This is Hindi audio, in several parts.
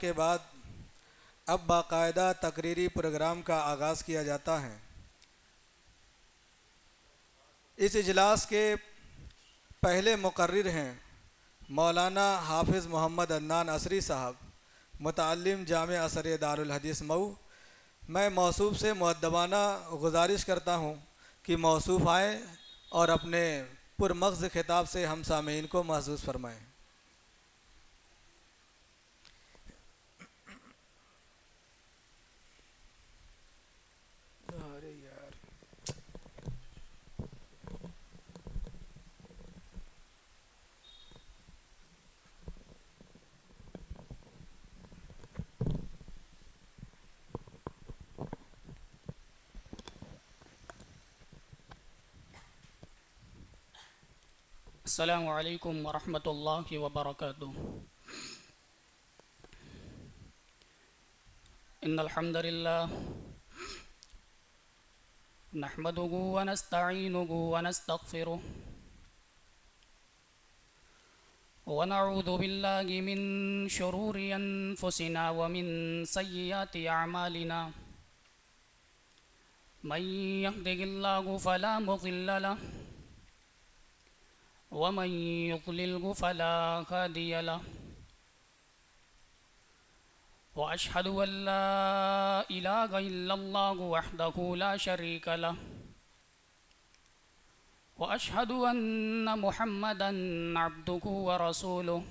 के बाद अब बाकायदा तकरीरी प्रोग्राम का आगाज़ किया जाता है। इस इजलास के पहले मुकर्रिर हैं मौलाना हाफिज़ मोहम्मद अदनान असरी साहब, मुतअल्लिम जामे असर दारुल हदीस मऊ। मैं मौसूफ़ से मुअद्दबाना गुजारिश करता हूँ कि मौसूफ़ आएँ और अपने पुरमग़्ज़ खिताब से हम सामीन को महसूस फरमाएँ। अस्सलामु अलैकुम वरहमतुल्लाहि वबरकातुह। इन्नल हम्दुलिल्लाह नहमदुहु व नस्तईनुहु व नस्तगफिरुह व नऊज़ु बिल्लाहि मिन शुरूरि अनफुसिना व मिन सय्यिआति अअमालिना। मन यहदिहिल्लाहु फला मुज़िल्ल लहु वमन युज़लिल्हु फला हादिय लहु। वअशहदु अन ला इलाहा इल्लल्लाहु वहदहु ला शरीक लहु वअशहदु अन्न मुहम्मदन अब्दुहु व रसूलुहु।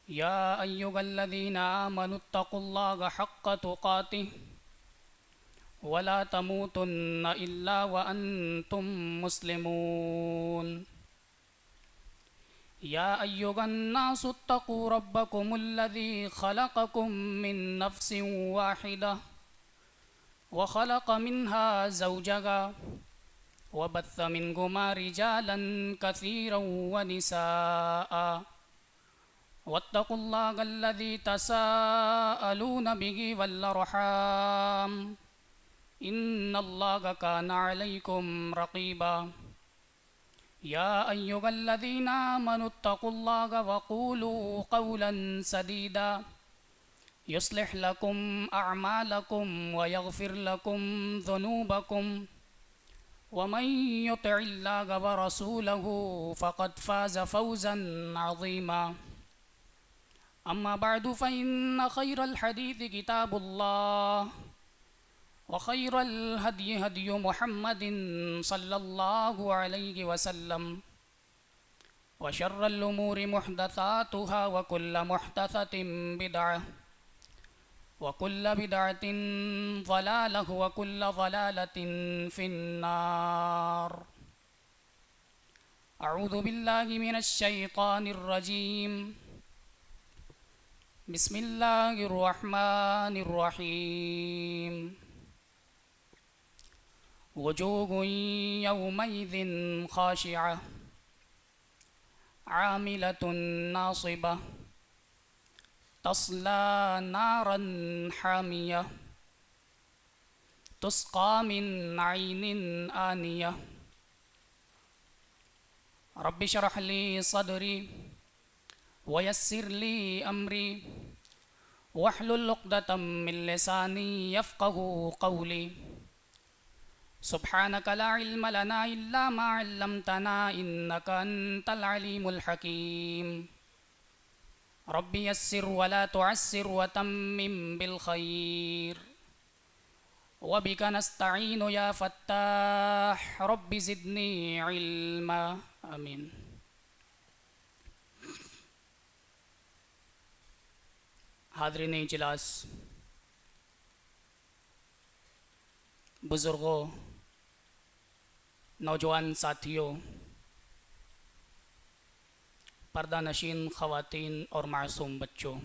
या अय्युहल्लज़ीना आमनुत्तक़ुल्लाहा हक़्क़ तुक़ातिह वला तमूतुन्न इल्ला व अन्तुम मुस्लिमून। या अय्युहन्नासुत्तक़ू रब्बकुमुल्लज़ी ख़लक़कुम मिन नफ़्सिन वाहिदह व ख़लक़ मिन्हा ज़ौजहा व बत्थ मिनहुमा रिजालन कसीरन व निसाअ वत्तक़ुल्लाहल्लज़ी तसाअलून बिही वल अर्हाम इन्नल्लाहा काना अलैकुम रक़ीबा। या अय्युहल्लज़ीना आमनुत्तक़ुल्लाहा वक़ूलू क़ौलन सदीदा युस्लिह लकुम अअमालकुम व यग़फ़िर लकुम ज़ुनूबकुम वमन युतिइल्लाहा व रसूलहु फ़क़द फ़ाज़ फ़ौज़न अज़ीमा। अम्मा बअदु फ़इन्न ख़ैरल हदीथि किताबुल्लाह व ख़ैरल हद्यि हद्यु मुहम्मदिन सल्लल्लाहु अलैहि वसल्लम व शर्रल उमूरि मुहदसातुहा व कुल्ल मुहदसतिन बिदअह व कुल्ल बिदअतिन ज़लालह व कुल्ल ज़लालतिन फ़िन्नार। अऊज़ु बिल्लाहि मिनश शैतानिर रजीम। बिस्मिल्लाहिर रहमानिर रहीम। वुजूहुन यौमइज़िन ख़ाशिअह आमिलतुन नासिबह तस्ला नारन हामियह तुस्क़ा मिन ऐनिन आनियह। रब्बि इश्रह ली सदरी व यस्सिर ली अमरी वहलुल उक़दतम मिन लिसानी यफ़क़हू क़ौली। सुब्हानक ला इल्म लना इल्ला मा अल्लमतना इन्नका अंतल अलीमुल हकीम। रब्बि यस्सिर व ला तुअस्सिर व तम्मिम बिल खैर व बिका नस्तईनु या फ़त्ताह रब्बि ज़िदनी इल्मा। आमीन। हाज़रीन इजलास, बुज़ुर्गों, नौजवान साथियों, पर्दा नशीन ख़वातीन और मासूम बच्चों,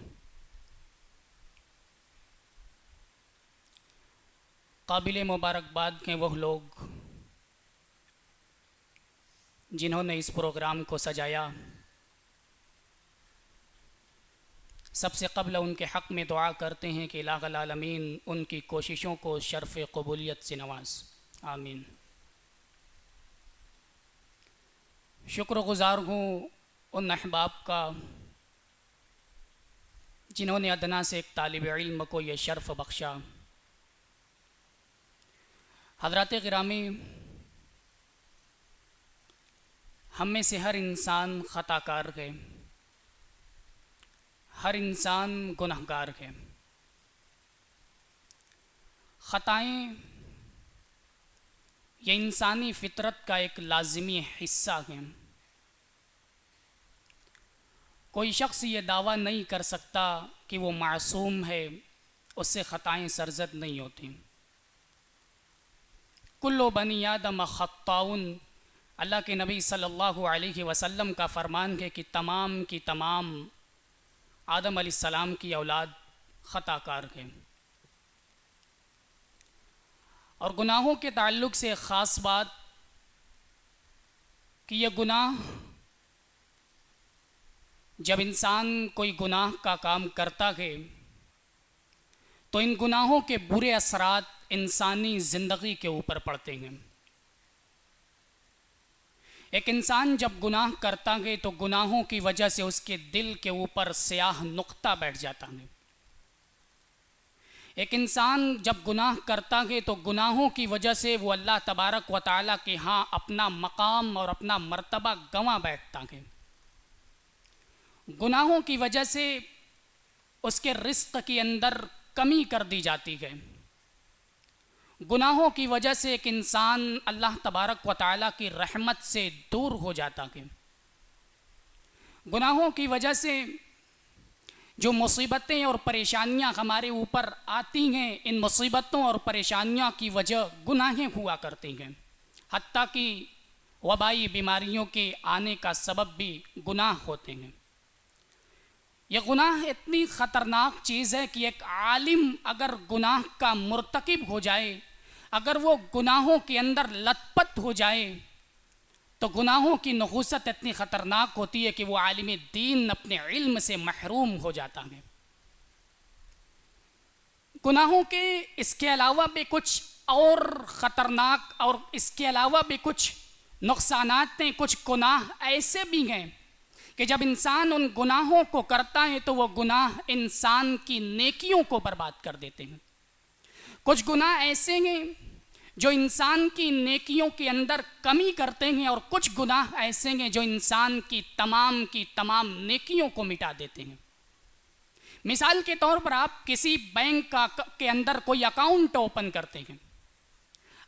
काबिल मुबारकबाद के वह लोग जिन्होंने इस प्रोग्राम को सजाया, सबसे क़ब्ल उनके हक़ में दुआ करते हैं कि इलाहुल आलमीन उनकी कोशिशों को शर्फ़ क़बूलियत से नवाज़, आमीन। शुक्रगुज़ार हूँ उन अहबाब का जिन्होंने अदना से एक तालिब इल्म को ये शर्फ़ बख्शा। हज़रात गिरामी, हम में से हर इंसान ख़ताकार है, हर इंसान गुनहगार है। ख़ताएँ ये इंसानी फ़ितरत का एक लाज़िमी हिस्सा है। कोई शख्स ये दावा नहीं कर सकता कि वो मासूम है, उससे ख़ताएँ सरज़द नहीं होती। कुल्लु बनी आदम ख़त्ताउन, अल्लाह के नबी सल्लल्लाहु अलैहि वसल्लम का फरमान है कि तमाम की तमाम आदम अलैहिस्सलाम की औलाद ख़ताकार है। और गुनाहों के ताल्लुक़ से ख़ास बात कि यह गुनाह, जब इंसान कोई गुनाह का काम करता है तो इन गुनाहों के बुरे असरात इंसानी ज़िंदगी के ऊपर पड़ते हैं। एक इंसान जब गुनाह करता है तो गुनाहों की वजह से उसके दिल के ऊपर स्याह नुक्ता बैठ जाता है। एक इंसान जब गुनाह करता है तो गुनाहों की वजह से वो अल्लाह तबारक व तआला के यहाँ अपना मकाम और अपना मर्तबा गंवा बैठता है। गुनाहों की वजह से उसके रिस्क के अंदर कमी कर दी जाती है। गुनाहों की वजह से एक इंसान अल्लाह तबारक व तआला की रहमत से दूर हो जाता है। गुनाहों की वजह से जो मुसीबतें और परेशानियां हमारे ऊपर आती हैं, इन मुसीबतों और परेशानियों की वजह गुनाहें हुआ करती हैं। हत्ता कि वबाई बीमारियों के आने का सबब भी गुनाह होते हैं। यह गुनाह इतनी ख़तरनाक चीज़ है कि एक आलिम अगर गुनाह का मुर्तकिब हो जाए, अगर वो गुनाहों के अंदर लतपत हो जाए, तो गुनाहों की नहूसत इतनी ख़तरनाक होती है कि वो आलिम दीन अपने इल्म से महरूम हो जाता है। गुनाहों के इसके अलावा भी कुछ और ख़तरनाक और इसके अलावा भी कुछ नुकसानात हैं। कुछ गुनाह ऐसे भी हैं कि जब इंसान उन गुनाहों को करता है तो वो गुनाह इंसान की नेकियों को बर्बाद कर देते हैं। कुछ गुनाह ऐसे हैं जो इंसान की नेकियों के अंदर कमी करते हैं, और कुछ गुनाह ऐसे हैं जो इंसान की तमाम नेकियों को मिटा देते हैं। मिसाल के तौर पर आप किसी बैंक के अंदर कोई अकाउंट ओपन करते हैं।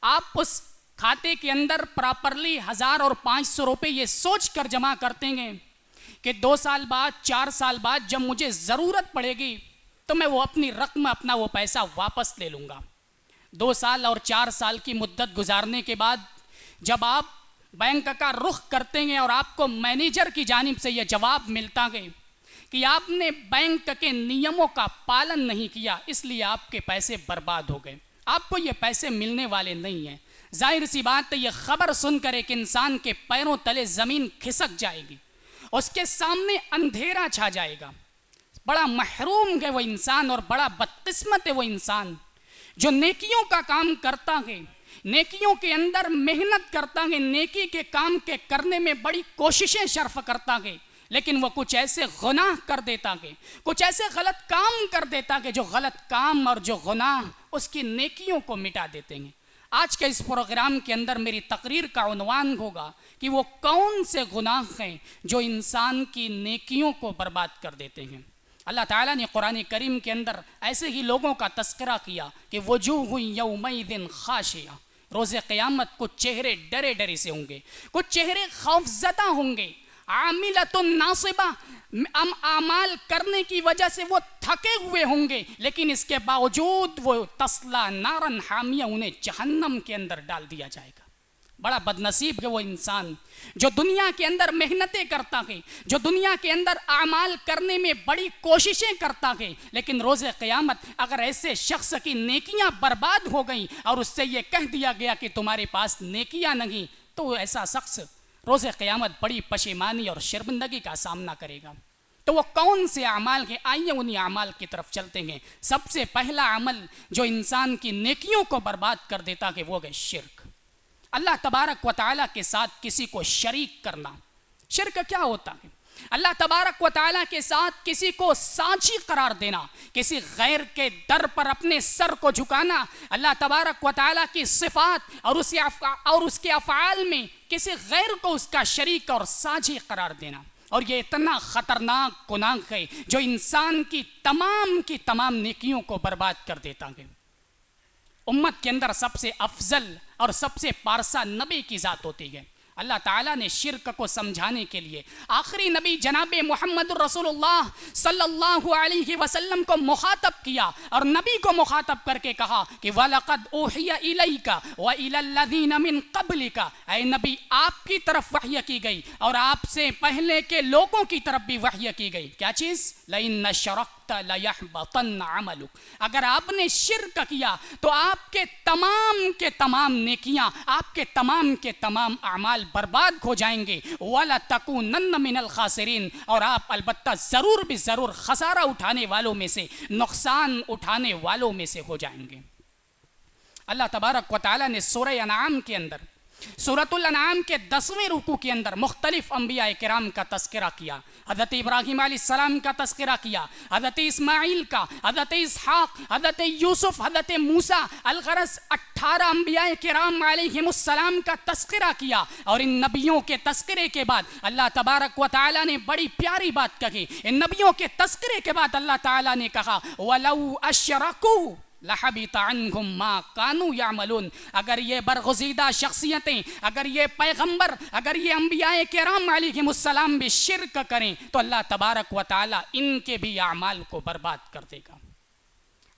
आप उस खाते के अंदर प्रॉपरली 1000 और 500 रुपये ये सोच कर जमा करते हैं कि 2 साल बाद, 4 साल बाद जब मुझे ज़रूरत पड़ेगी तो मैं वो अपनी रकम, अपना वो पैसा वापस ले लूँगा। 2 साल और 4 साल की मुद्दत गुजारने के बाद जब आप बैंक का रुख करते हैं और आपको मैनेजर की जानिब से यह जवाब मिलता है कि आपने बैंक के नियमों का पालन नहीं किया, इसलिए आपके पैसे बर्बाद हो गए, आपको ये पैसे मिलने वाले नहीं हैं। जाहिर सी बात है, ये खबर सुनकर एक इंसान के पैरों तले ज़मीन खिसक जाएगी, उसके सामने अंधेरा छा जाएगा। बड़ा महरूम है वो इंसान और बड़ा बदकिस्मत है वो इंसान जो नेकियों का काम करता है, नेकियों के अंदर मेहनत करता है, नेकी के काम के करने में बड़ी कोशिशें शर्फ करता है, लेकिन वो कुछ ऐसे गुनाह कर देता है, कुछ ऐसे गलत काम कर देता है जो गलत काम और जो गुनाह उसकी नेकियों को मिटा देते हैं। आज के इस प्रोग्राम के अंदर मेरी तकरीर का उन्वान होगा कि वो कौन से गुनाह हैं जो इंसान की नेकियों को बर्बाद कर देते हैं। अल्लाह ताला ने कुरान करीम के अंदर ऐसे ही लोगों का तस्करा किया कि वजूह यौमइदिन खाशिया, रोज़े क़यामत कुछ चेहरे डरे डरे से होंगे, कुछ चेहरे खौफज़दा होंगे। आमिलतुन नासिबा, आमाल करने की वजह से वो थके हुए होंगे, लेकिन इसके बावजूद वो तस्ला नारन हामिया, उन्हें जहन्नम के अंदर डाल दिया जाएगा। बड़ा बदनसीब है वो इंसान जो दुनिया के अंदर मेहनतें करता है, जो दुनिया के अंदर आमाल करने में बड़ी कोशिशें करता है, लेकिन रोज़े क़यामत अगर ऐसे शख्स की नेकियां बर्बाद हो गई और उससे ये कह दिया गया कि तुम्हारे पास नेकियां नहीं, तो ऐसा शख्स रोज़े क़यामत बड़ी पशेमानी और शर्मिंदगी का सामना करेगा। तो वो कौन से अमाल के, आइए उन्हीं अमाल की तरफ चलते हैं। सबसे पहला अमल जो इंसान की नेकियों को बर्बाद कर देता है वो है शिर्क। अल्लाह तबारक व तआला के साथ किसी को शरीक करना। शिर्क क्या होता है? अल्लाह तबारक व तआला के साथ किसी को साझी करार देना, किसी गैर के दर पर अपने सर को झुकाना, अल्लाह तबारक व तआला की सिफात और उसके अफ़आल में किसी गैर को उसका शरीक और साझी करार देना। और ये इतना ख़तरनाक गुनाह है जो इंसान की तमाम नेकियों को बर्बाद कर देता है। उम्मत के अंदर सबसे अफजल और सबसे पारसा नबी की ज़ात होती है। अल्लाह ताला ने शिर्क को समझाने के लिए आखिरी नबी जनाब मोहम्मद रसूलुल्लाह सल्लल्लाहु अलैहि वसल्लम को मुखातब किया और नबी को मुखातब करके कहा कि वलक़द उहिया इलैका व इलल्लज़ीना मिन क़ब्लिका, ऐ नबी आपकी तरफ वह्य की गई और आपसे पहले के लोगों की तरफ भी वह्य की गई। क्या चीज़? लइन अशरक्त लयहबतन्न अमलुक, अगर आपने शिर्क किया तो आपके तमाम नेकियां, आपके के तमाम अमाल बर्बाद हो जाएंगे। वला तकूनन्न मिनल खासिरीन, और आप अलबत्ता ज़रूर खसारा उठाने वालों में से, नुकसान उठाने वालों में से हो जाएंगे। अल्लाह तबारक व तआला ने सूरह अनआम के अंदर, सूरतुल अनआम के 10वें रुकू के अंदर मुख्तलिफ अंबिया किराम का तस्करा किया। हज़रत इब्राहीम अलैहिस्सलाम का तस्करा किया, हज़रत इस्माइल का, हज़रत इसहाक, हज़रत यूसुफ, हज़रत मूसा, अलगरस 18 अंबिया किराम अलैहिमुस्सलाम का तस्करा किया। और इन नबियों के तस्करे के बाद अल्लाह तबारक व तआला ने बड़ी प्यारी बात कही। इन नबियों के तस्करे के बाद अल्लाह ताला ने कहा वलौ अशरकू लहबिता अन्हुम मा कानू यामलून, अगर ये बरगुज़ीदा शख्सियतें, अगर ये पैगंबर, अगर ये अंबियाए किराम अलैहिमुस्सलाम भी शिर्क करें तो अल्लाह तबारक व तआला इनके भी अमाल को बर्बाद कर देगा।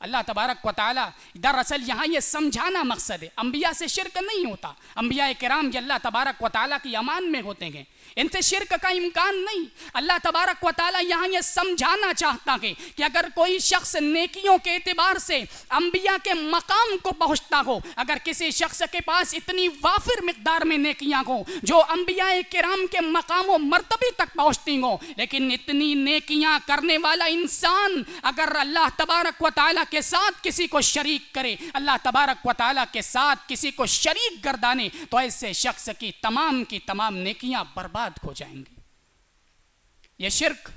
अल्लाह तबारक व तआला, दरअसल यहाँ ये समझाना मकसद है, अंबिया से शिर्क नहीं होता। अंबिया किराम ये अल्लाह तबारक व तआला की अमान में होते हैं, इनसे शिर्क का इम्कान नहीं। अल्लाह तबारक व तआला यहाँ ये समझाना चाहता है कि अगर कोई शख्स नेकियों के एतबार से अंबिया के मकाम को पहुँचता हो, अगर किसी शख्स के पास इतनी वाफिर मिकदार में नेकियाँ हो जो अंबिया किराम के मकाम व मर्तबे तक पहुँचती हो, लेकिन इतनी नेकियाँ करने वाला इंसान अगर अल्लाह तबारक व तआला के साथ किसी को शरीक करे, अल्लाह तबारक व तआला के साथ किसी को शरीक गर्दाने, तो ऐसे शख्स की तमाम नेकियां बर्बाद हो जाएंगी। यह शिर्क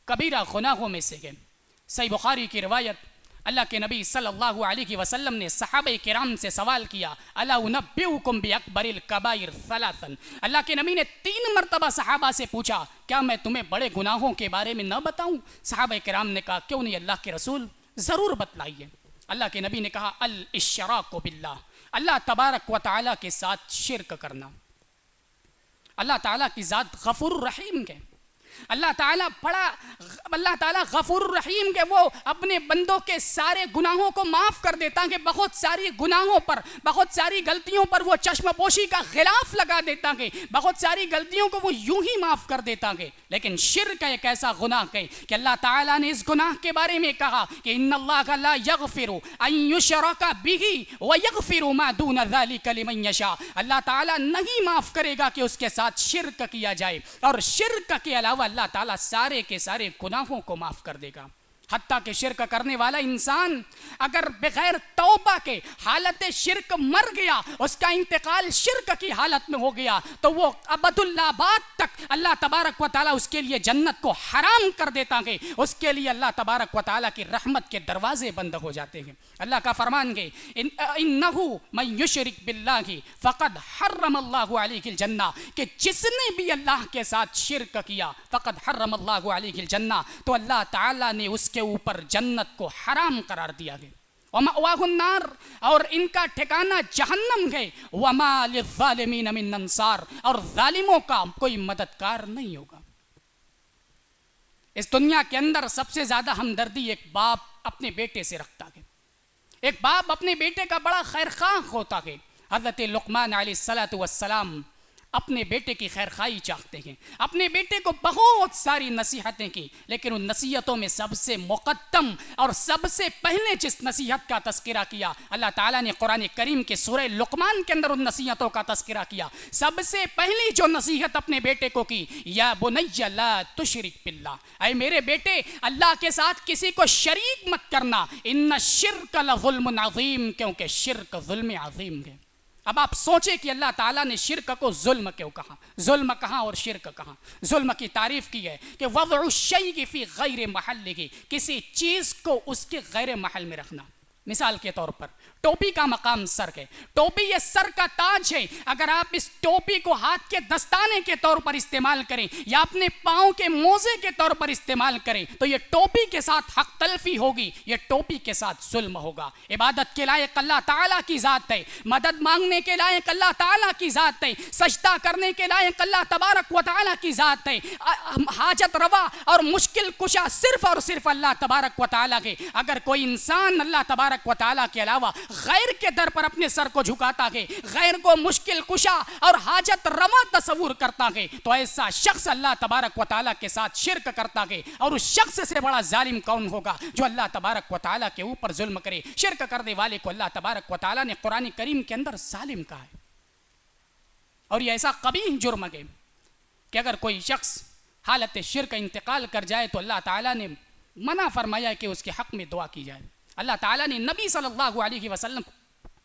कबीरा गुनाहों में से है। सही बुखारी की रिवायत, अल्लाह के नबी सल्लल्लाहु अलैहि वसल्लम ने सहाबे किराम से सवाल किया, अला उनब्बिउकुम बिअकबरिल कबाइर सलासन, अल्लाह के नबी ने 3 मरतबा सहाबा से पूछा, क्या मैं तुम्हें बड़े गुनाहों के बारे में न बताऊं? सहाबे किराम ने कहा, क्यों नहीं अल्लाह के रसूल, ज़रूर बतलाइए। अल्लाह के नबी ने कहा, अल इश्राकु बिल्लाह, अल्लाह तबारक व तआला के साथ शिर्क करना। अल्लाह ताला की ज़ात गफूर रहीम है। अल्लाह ताला गफूर रहीम के, वो अपने बंदों के सारे गुनाहों को माफ़ कर देता है। बहुत सारी गुनाहों पर, बहुत सारी गलतियों पर वो चश्मपोशी का खिलाफ लगा देता है, बहुत सारी गलतियों को वो यूं ही माफ़ कर देता है। लेकिन शिर्क एक ऐसा गुनाह है कि अल्लाह ताला ने इस गुनाह के बारे में कहा कि इन्नल्लाह ला यगफिरु अन युशरका बिही व यगफिरु मा दून ज़ालिका लिमन यशा, अल्लाह ताला नहीं माफ़ करेगा कि उसके साथ शिर्क किया जाए, और शिर्क के अलावा अल्लाह ताला सारे के सारे गुनाहों को माफ कर देगा। हत्ता के शिर्क करने वाला इंसान अगर बगैर तौबा के हालत शिर्क मर गया, उसका इंतकाल शिर्क की हालत में हो गया, तो वो अबदुल्लाबाद तक अल्लाह तबारक व तआला उसके लिए जन्नत को हराम कर देता है। उसके लिए अल्लाह तबारक व तआला की रहमत के दरवाजे बंद हो जाते हैं। अल्लाह का फरमान है, इन्नहु मन युशरिक बिल्लाहि फ़क़द हर्रमल्लाहु अलैहिल जन्नह, कि जिसने भी अल्लाह के साथ शिर्क किया, फ़क़द हर्रमल्लाहु अलैहिल जन्नह, तो अल्लाह ताला ने उसके ऊपर जन्नत को हराम करार दिया है। वमावाहुन्नार, और इनका ठिकाना जहन्नम है। वमा लिज़्ज़ालिमीन मिन अंसार, और जालिमों का कोई मददगार नहीं होगा। इस दुनिया के अंदर सबसे ज्यादा हमदर्दी एक बाप अपने बेटे से रखता है। एक बाप अपने बेटे का बड़ा खैरख्वाह होता है। हज़रत लुक़मान अलैहिस्सलातु वस्सलाम अपने बेटे की खैर खाई चाहते हैं, अपने बेटे को बहुत सारी नसीहतें की, लेकिन उन नसीहतों में सबसे मुक़द्दम और सबसे पहले जिस नसीहत का तज़किरा किया, अल्लाह ताला ने कुरान करीम के सूरह लुक़मान के अंदर उन नसीहतों का तज़किरा किया। सबसे पहली जो नसीहत अपने बेटे को की, या बुनय्या ला तुशरिक बिल्लाह, ऐ मेरे बेटे अल्लाह के साथ किसी को शरीक मत करना, इन्ना शिर्क लज़ुल्मुन अज़ीम, क्योंकि शिर्क ज़ुल्म अज़ीम है। अब आप सोचें कि अल्लाह ताला ने शिर्क को जुल्म क्यों कहा, जुल्म कहाँ और शिर्क कहाँ। जुल्म की तारीफ की है कि वज़उ शैइ फ़ी गैर महल्लिही, किसी चीज़ को उसके गैर महल में रखना। मिसाल के तौर पर टोपी का मकाम सर है, टोपी ये सर का ताज है, अगर आप इस टोपी को हाथ के दस्ताने के तौर पर इस्तेमाल करें या अपने पाँव के मोजे के तौर पर इस्तेमाल करें तो ये टोपी के साथ हक तलफी होगी, ये टोपी के साथ जुल्म होगा। इबादत के लायक अल्लाह ताला की ज़ात है, मदद मांगने के लायक अल्लाह ताला की ज़ात है, सजदा करने के लायक अल्लाह तबारक व तआला की ज़ात है, हाजत रवा और मुश्किल कुशा सिर्फ और सिर्फ अल्लाह तबारक व तआला के। अगर कोई इंसान अल्लाह तबारक व तआला के अलावा गैर के दर पर अपने सर को झुकाता है, गैर को मुश्किल कुशा और हाजत रवा तस्वुर करता है, तो ऐसा शख्स अल्लाह तबारक व तआला के साथ शिर्क करता है। और उस शख्स से बड़ा जालिम कौन होगा जो अल्लाह तबारक व तआला के ऊपर जुल्म करे। शिर्क करने वाले को अल्लाह तबारक व तआला ने कुरान करीम के अंदर जालिम कहा है। और ये ऐसा कबीह जुर्म है कि अगर कोई शख्स हालत शिर्क इंतकाल कर जाए तो अल्लाह ताला ने मना फरमाया कि उसके हक में दुआ की जाए। अल्लाह ताला ने नबी सल्लल्लाहु अलैहि वसल्लम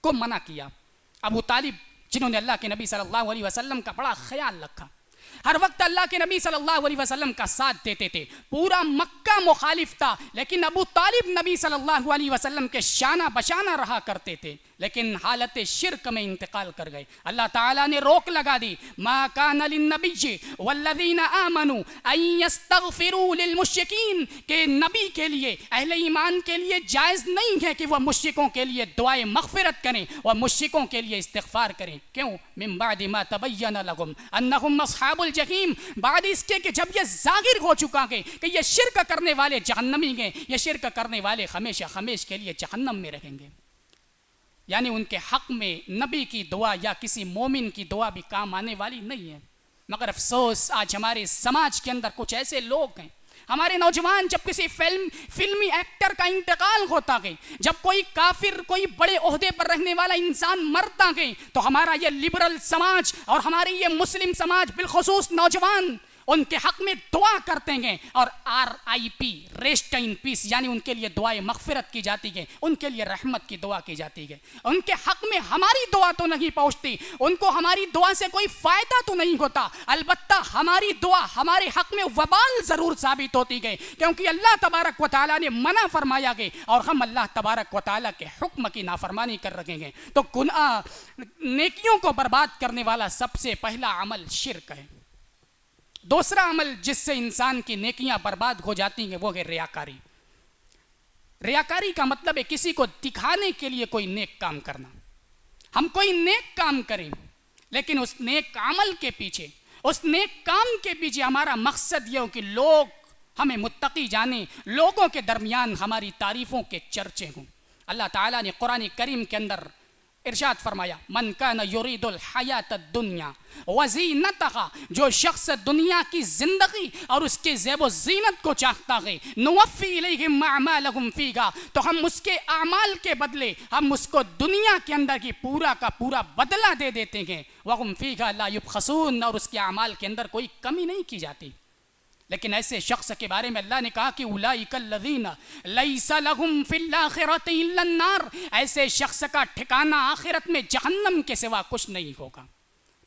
को मना किया। अबू तालिब जिन्होंने अल्लाह के नबी सल्लल्लाहु अलैहि वसल्लम का बड़ा ख्याल रखा, हर वक्त अल्लाह के नबी सल्लल्लाहु अलैहि वसल्लम का साथ देते थे, पूरा मक्का मुखालिफ था, लेकिन अबू तालिब नबी सल्लल्लाहु अलैहि वसल्लम के शाना बशाना रहा करते थे, लेकिन हालत शिर्क में इंतकाल कर गए। अल्लाह ताला ने रोक लगा दी, मा कान लिन्नबिय्यि वल्लज़ीना आमनू अन यस्तगफिरू लिलमुश्रिकीन, के नबी के लिए, अहले ईमान के लिए जायज़ नहीं है कि वह मुश्रिकों के लिए दुआए मग़फ़िरत करें, वह मुश्रिकों के लिए इस्तिग़फ़ार करें। क्यों? मिन बादि मा तबय्यन लहुम अन्नहुम अस्हाबुल जहीम, बाद इसके कि जब यह ज़ाहिर हो चुका है कि ये शिर्क करने वाले जहन्नमी हैं, ये शिर्क करने वाले हमेशा हमेश के लिए जहन्नम में रहेंगे। यानी उनके हक में नबी की दुआ या किसी मोमिन की दुआ भी काम आने वाली नहीं है। मगर अफसोस आज हमारे समाज के अंदर कुछ ऐसे लोग हैं, हमारे नौजवान, जब किसी फिल्मी एक्टर का इंतकाल होता है, जब कोई काफिर, कोई बड़े ओहदे पर रहने वाला इंसान मरता है, तो हमारा ये लिबरल समाज और हमारी ये मुस्लिम समाज बिलखुसूस नौजवान उनके हक में दुआ करते हैं और RIP, रेस्ट इन पीस, यानी उनके लिए दुआए मग़फ़िरत की जाती है, उनके लिए रहमत की दुआ की जाती है। उनके हक में हमारी दुआ तो नहीं पहुँचती, उनको हमारी दुआ से कोई फ़ायदा तो नहीं होता, अलबत्ता हमारी दुआ हमारे हक में वबाल ज़रूर साबित होती है, क्योंकि अल्लाह तबारक व तआला ने मना फरमाया है और हम अल्लाह तबारक व तआला के हुक्म की नाफरमानी कर रहे हैं। तो गुनाह, नेकियों को बर्बाद करने वाला सबसे पहला अमल शिर्क है। दूसरा अमल जिससे इंसान की नेकियां बर्बाद हो जाती हैं वो है रियाकारी। रियाकारी का मतलब है किसी को दिखाने के लिए कोई नेक काम करना। हम कोई नेक काम करें, लेकिन उस नेक अमल के पीछे, उस नेक काम के पीछे हमारा मकसद ये हो कि लोग हमें मुत्तकी जाने, लोगों के दरमियान हमारी तारीफ़ों के चर्चे हों। अल्लाह ताला ने कुरान करीम के अंदर इरशाद फरमाया, मन कान युरीदुल हयात दुनिया वज़ीनतहा, जो शख्स दुनिया की जिंदगी और उसके ज़ेब व ज़ीनत को चाहता है, नुवफ़्फ़ी इलैहिम अअमालहुम फ़ीहा, तो हम उसके अमाल के बदले हम उसको दुनिया के अंदर की पूरा का पूरा बदला दे देते हैं। वहुम फ़ीहा ला युबख़सून, और उसके अमाल के अंदर कोई कमी नहीं की जाती। लेकिन ऐसे शख्स के बारे में अल्लाह ने कहा कि उलाइकल्लज़ीना लैसा लहुम फिल आखिरति इल्ला अन्नार, ऐसे शख्स का ठिकाना आखिरत में जहन्नम के सिवा कुछ नहीं होगा।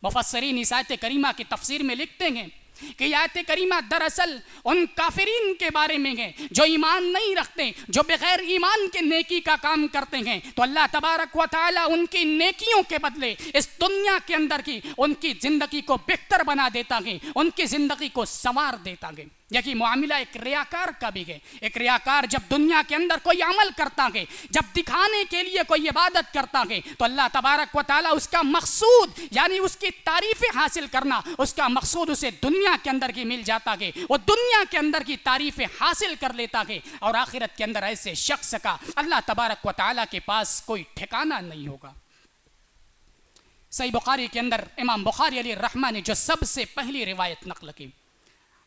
मुफस्सिरीन इस आयत करीमा की तफसीर में लिखते हैं कि आयत करीमा दरअसल उन काफिरीन के बारे में है जो ईमान नहीं रखते, जो बगैर ईमान के नेकी का काम करते हैं। तो अल्लाह तबारक व तआला उनकी नेकियों के बदले इस दुनिया के अंदर की उनकी ज़िंदगी को बेहतर बना देता है, उनकी ज़िंदगी को संवार देता है। यही मामला एक रियाकार का भी है। एक रियाकार जब दुनिया के अंदर कोई अमल करता है, जब दिखाने के लिए कोई इबादत करता है, तो अल्लाह तबारक व तआला उसका मकसूद, यानी उसकी तारीफ़ें हासिल करना, उसका मकसूद उसे दुनिया के अंदर की मिल जाता है। वो दुनिया के अंदर की तारीफ़ें हासिल कर लेता है और आखिरत के अंदर ऐसे शख्स का अल्लाह तबारक व तआला के पास कोई ठिकाना नहीं होगा। सही बुखारी के अंदर इमाम बुखारी अली रहमान ने जो सबसे पहली रिवायत नकल की,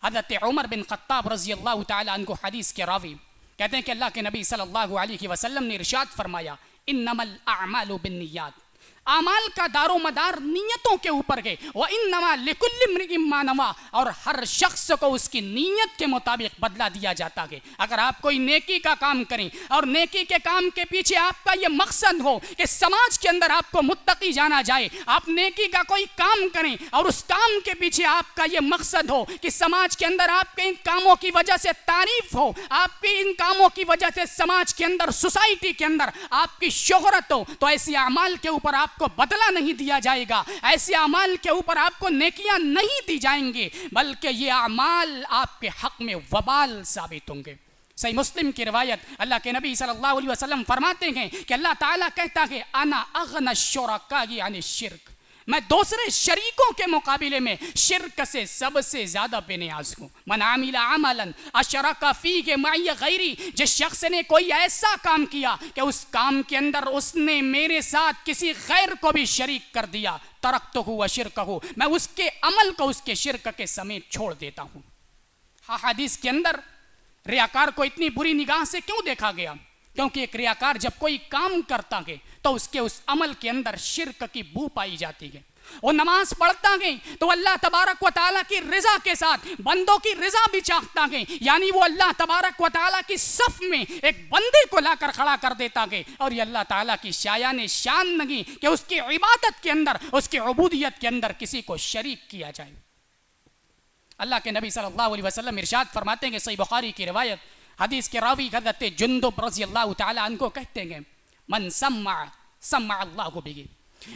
हज़रत उमर बिन खत्ताब रज़ी अल्लाह तआला अन्हु हदीस के रावी कहते हैं कि अल्लाह के नबी सल्लल्लाहु अलैहि वसल्लम ने इरशाद फरमाया, इन्नमल अअमालु बिन्नियात, आमाल का दारो मदार नीयतों के ऊपर है। व इन्नमा लिकुल्लि इम्रिइन मा नवा, और हर शख्स को उसकी नीयत के मुताबिक बदला दिया जाता है। अगर आप कोई नेकी का काम करें और नेकी के काम के पीछे आपका ये मकसद हो कि समाज के अंदर आपको मुत्तकी जाना जाए, आप नेकी का कोई काम करें और उस काम के पीछे आपका ये मकसद हो कि समाज के अंदर आपके इन कामों की वजह से तारीफ हो, आपके इन कामों की वजह से समाज के अंदर, सोसाइटी के अंदर आपकी शोहरत हो, तो ऐसे अमाल के ऊपर आपको बदला नहीं दिया जाएगा, ऐसे अमाल के ऊपर आपको नेकियां नहीं दी जाएंगी, बल्कि ये अमाल आपके हक में वबाल साबित होंगे। सही मुस्लिम की रिवायत, अल्लाह के नबी सल्लल्लाहु अलैहि वसल्लम फरमाते हैं कि अल्लाह ताला कहता है, अना अगना शुरकाई अन शिर्क, मैं दूसरे शरीकों के मुकाबले में शिर्क से सबसे ज्यादा बेनियाज हूँ। मन आमिला अमलन अशरका फीहि मई गैरी, जिस शख्स ने कोई ऐसा काम किया कि उस काम के अंदर उसने मेरे साथ किसी गैर को भी शरीक कर दिया, तरक्तहु व शिरकहु, मैं उसके अमल को उसके शिर्क के समेत छोड़ देता हूँ। हाँ, हदीस के अंदर रियाकार को इतनी बुरी निगाह से क्यों देखा गया? क्योंकि एक रियाकार जब कोई काम करता है तो उसके उस अमल के अंदर शिर्क की बू पाई जाती है। वो नमाज पढ़ता है तो अल्लाह तबारक व तआला की रिजा के साथ बंदों की रिजा भी चाहता है, यानी वो अल्लाह तबारक व तआला की सफ में एक बंदे को लाकर खड़ा कर देता है, और ये अल्लाह ताला की शायान शान नहीं कि उसकी इबादत के अंदर, उसकी उबूदियत के अंदर किसी को शरीक किया जाए। अल्लाह के नबी सल्लल्लाहु अलैहि वसल्लम इरशाद फरमाते हैं कि सही बुखारी की रिवायत, हदीस के रावी हज़रत जुंदुब रज़ी अल्लाह तआला अन्हु कहते हैं, मन सम्मा सम्मा अल्लाहु बिही,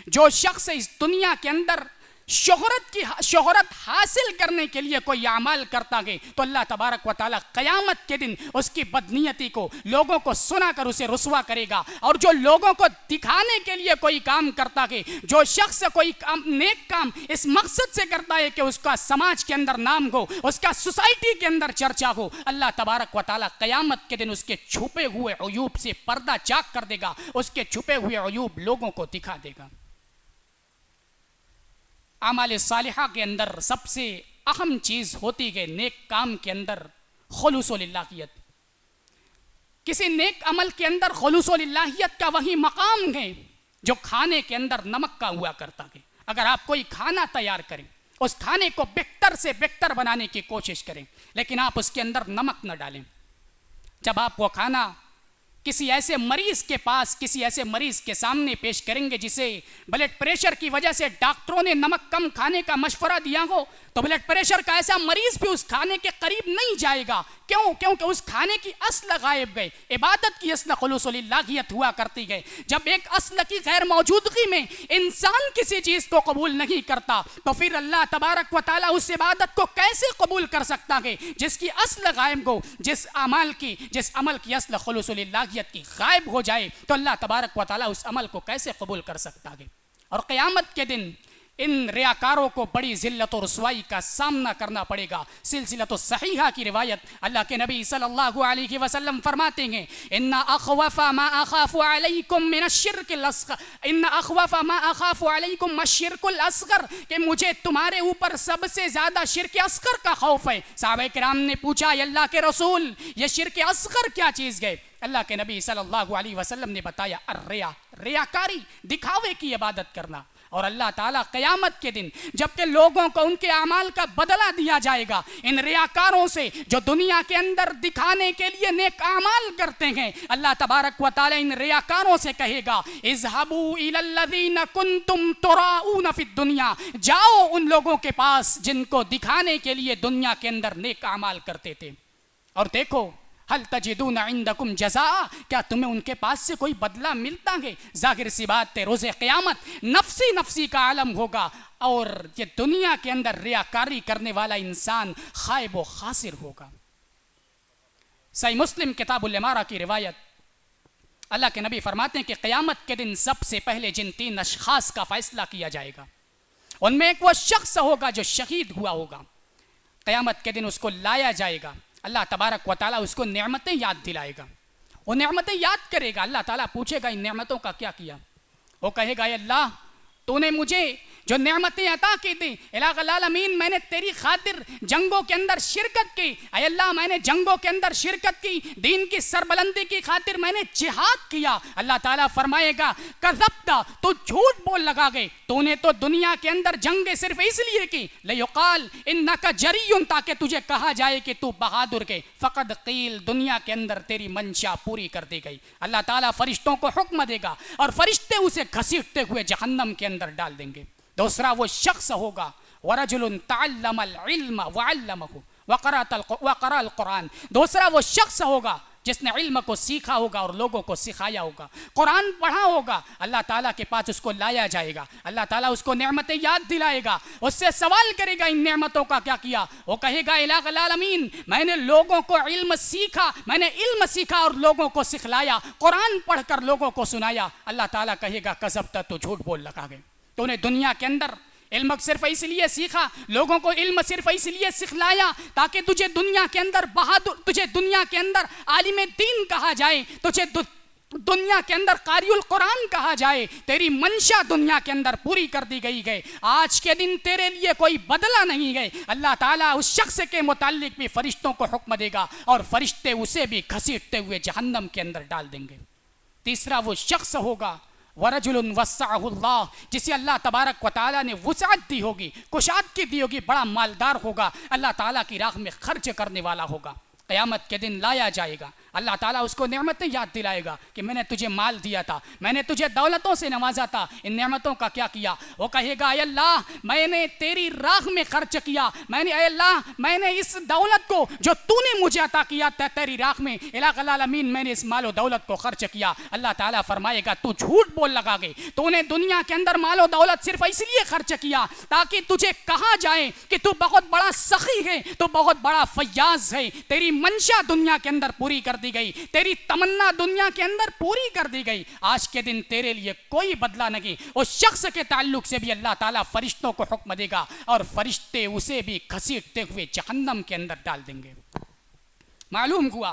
जो शख्स इस दुनिया के अंदर शोहरत हासिल करने के लिए कोई अमाल करता है तो अल्लाह तबारक व तआला क़यामत के दिन उसकी बदनीयती को लोगों को सुनाकर उसे रुसवा करेगा। और जो लोगों को दिखाने के लिए कोई काम करता है, जो शख्स कोई नेक काम इस मकसद से करता है कि उसका समाज के अंदर नाम हो, उसका सोसाइटी के अंदर चर्चा हो, अल्लाह तबारक व तआला क़यामत के दिन उसके छुपे हुए अयूब से पर्दा चाक कर देगा, उसके छुपे हुए अयूब लोगों को दिखा देगा। आमाल सालिहा के अंदर सबसे अहम चीज़ होती है नेक काम के अंदर खुलूस लिल्लाहियत। किसी नेक अमल के अंदर खुलूस लिल्लाहियत का वही मकाम है जो खाने के अंदर नमक का हुआ करता है। अगर आप कोई खाना तैयार करें, उस खाने को बेहतर से बेहतर बनाने की कोशिश करें, लेकिन आप उसके अंदर नमक न डालें। जब आप वो खाना किसी ऐसे मरीज के पास, किसी ऐसे मरीज के सामने पेश करेंगे जिसे ब्लड प्रेशर की वजह से डॉक्टरों ने नमक कम खाने का मशवरा दिया हो, तो ब्लड प्रेशर का ऐसा मरीज भी उस खाने के करीब नहीं जाएगा। क्यों? क्योंकि उस खाने की असल गायब गई। इबादत की असल खुलूस लिल्लाहियत हुआ करती है। जब एक असल की गैर मौजूदगी में इंसान किसी चीज़ को कबूल नहीं करता, तो फिर अल्लाह तबारक व तआला उस इबादत को कैसे कबूल कर सकता है जिसकी असल गायब हो? जिस अमल की असल खुलूस लिल्लाहियत की गायब हो जाए तो अल्लाह तबारक व तआला उस अमल को कैसे कबूल कर सकता है? और क़यामत के दिन इन रियाकारों को बड़ी जिल्लत और रुसवाई का सामना करना पड़ेगा। सिलसिलतो सहीहा की रिवायत, अल्लाह के नबी सल्लल्लाहु अलैहि वसल्लम फरमाते हैं, इन्ना अखवफा मा अखाफु अलैकुम मिन अश्शिरकिल अस्ग़र, इन्ना अखवफा मा अखाफु अलैकुम मश्शिरकुल अस्ग़र, कि मुझे तुम्हारे ऊपर सबसे ज्यादा शिर्क अस्ग़र का खौफ है। सहाबा किराम ने पूछा, अल्लाह के रसूल, ये शिर्क अस्ग़र क्या चीज़ है? अल्लाह के नबी सल्लल्लाहु अलैहि वसल्लम ने बताया, अर्रिया, रियाकारी, दिखावे की इबादत करना। और अल्लाह ताला क़यामत के दिन जबकि लोगों को उनके अमाल का बदला दिया जाएगा, इन रियाकारों से जो दुनिया के अंदर दिखाने के लिए नेक अमाल करते हैं, अल्लाह तबारक व तआला इन रियाकारों से कहेगा, इज़हबू इलल्लज़ीना कुंतुम तुराऊन फिद दुनिया, जाओ उन लोगों के पास जिनको दिखाने के लिए दुनिया के अंदर नेक अमाल करते थे, और देखो हल तजिदूना इंदकुम जज़ा, क्या तुम्हें उनके पास से कोई बदला मिलता है? जाहिर सी बात है, रोज़े क़यामत नफ्सी नफ्सी का आलम होगा, और ये दुनिया के अंदर रियाकारी करने वाला इंसान खाइब व खासिर होगा। सही मुस्लिम किताबुल इमारा की रिवायत, अल्लाह के नबी फरमाते हैं कि क़यामत के दिन सबसे पहले जिन 3 अशख़ास का फ़ैसला किया जाएगा, उनमें एक वो शख्स होगा जो शहीद हुआ होगा। क़यामत के दिन उसको लाया जाएगा, अल्लाह तबारक व तआला उसको नेमतें याद दिलाएगा, वो नेमतें याद करेगा। अल्लाह ताला पूछेगा, इन नेमतों का क्या किया? वो कहेगा, अल्लाह तूने मुझे जो नेमतें अता की थी इलाहुल आलमीन, मैंने तेरी खातिर जंगों के अंदर शिरकत की। ऐ अल्लाह, मैंने जंगों के अंदर शिरकत की, दीन की सरबलंदी की खातिर मैंने जिहाद किया। अल्लाह ताला फरमाएगा कज़ब्ता, तू झूठ बोल लगा गए, तूने तो दुनिया के अंदर जंगे सिर्फ इसलिए की लियुक़ाल इन्नका जरीयुन, ताकि तुझे कहा जाए कि तू बहादुर के। फ़क़द क़ील, दुनिया के अंदर तेरी मंशा पूरी कर दी गई। अल्लाह ताला फरिश्तों को हुक्म देगा और फरिश्ते उसे घसीटते हुए जहन्नम के अंदर डाल देंगे। दूसरा वो शख्स होगा वरजुलुन तअल्लमल इल्म वअल्लमहु वक़रअल कुरान, दूसरा वो शख्स होगा जिसने इल्म को सीखा होगा और लोगों को सिखाया होगा, कुरान पढ़ा होगा। अल्लाह ताला के पास उसको लाया जाएगा, अल्लाह ताला उसको नेमतें याद दिलाएगा, उससे सवाल करेगा इन नेमतों का क्या किया। वो कहेगा इलाहुल आलमीन, मैंने लोगों को इल्म सीखा, मैंने इल्म सीखा और लोगों को सिखलाया, कुरान पढ़कर लोगों को सुनाया। अल्लाह ताला कहेगा कज़ब्ता, तो झूठ बोल लगा गए, तूने दुनिया के अंदर इल्म सिर्फ इसलिए सीखा, लोगों को इल्म सिर्फ इसलिए सिखलाया ताकि तुझे दुनिया के अंदर बहादुर, तुझे दुनिया के अंदर आलिम दीन कहा जाए, तुझे दुनिया के अंदर कारियुल कुरान कहा जाए। तेरी मंशा दुनिया के अंदर पूरी कर दी गई है। आज के दिन तेरे लिए कोई बदला नहीं है। अल्लाह ताला उस शख्स के मुताल्लिक भी फरिश्तों को हुक्म देगा और फरिश्ते उसे भी घसीटते हुए जहन्नम के अंदर डाल देंगे। तीसरा वो शख्स होगा वरजुलुन वस्सअहुल्लाह, जिसे अल्लाह तबारक व तआला ने वुसअत दी होगी, कुशादगी दी होगी, बड़ा मालदार होगा, अल्लाह ताला की राह में खर्च करने वाला होगा। क़यामत के दिन लाया जाएगा, अल्लाह ताला उसको नेमतें याद दिलाएगा कि मैंने तुझे माल दिया था, मैंने तुझे दौलतों से नवाजा था, इन नेमतों का क्या किया। वो कहेगा ऐ अल्लाह, मैंने तेरी राह में खर्च किया, मैंने ऐ अल्लाह, मैंने इस दौलत को जो तूने मुझे अता किया तेरी राह में, इलाहुल आलमीन, मैंने इस मालो दौलत को खर्च किया। अल्लाह ताला फरमाएगा तू झूठ बोल लगा गए, तूने दुनिया के अंदर मालो दौलत सिर्फ इसलिए खर्च किया ताकि तुझे कहा जाए कि तू बहुत बड़ा सखी है, तू बहुत बड़ा फयाज है। तेरी मंशा दुनिया के अंदर पूरी कर दी गई, तेरी तमन्ना दुनिया के अंदर पूरी कर दी गई। आज के दिन तेरे लिए कोई बदला नहीं। उस शख्स के ताल्लुक से भी अल्लाह ताला फरिश्तों को हुक्म देगा और फरिश्ते उसे भी घसीटते हुए जहन्नम के अंदर डाल देंगे। मालूम हुआ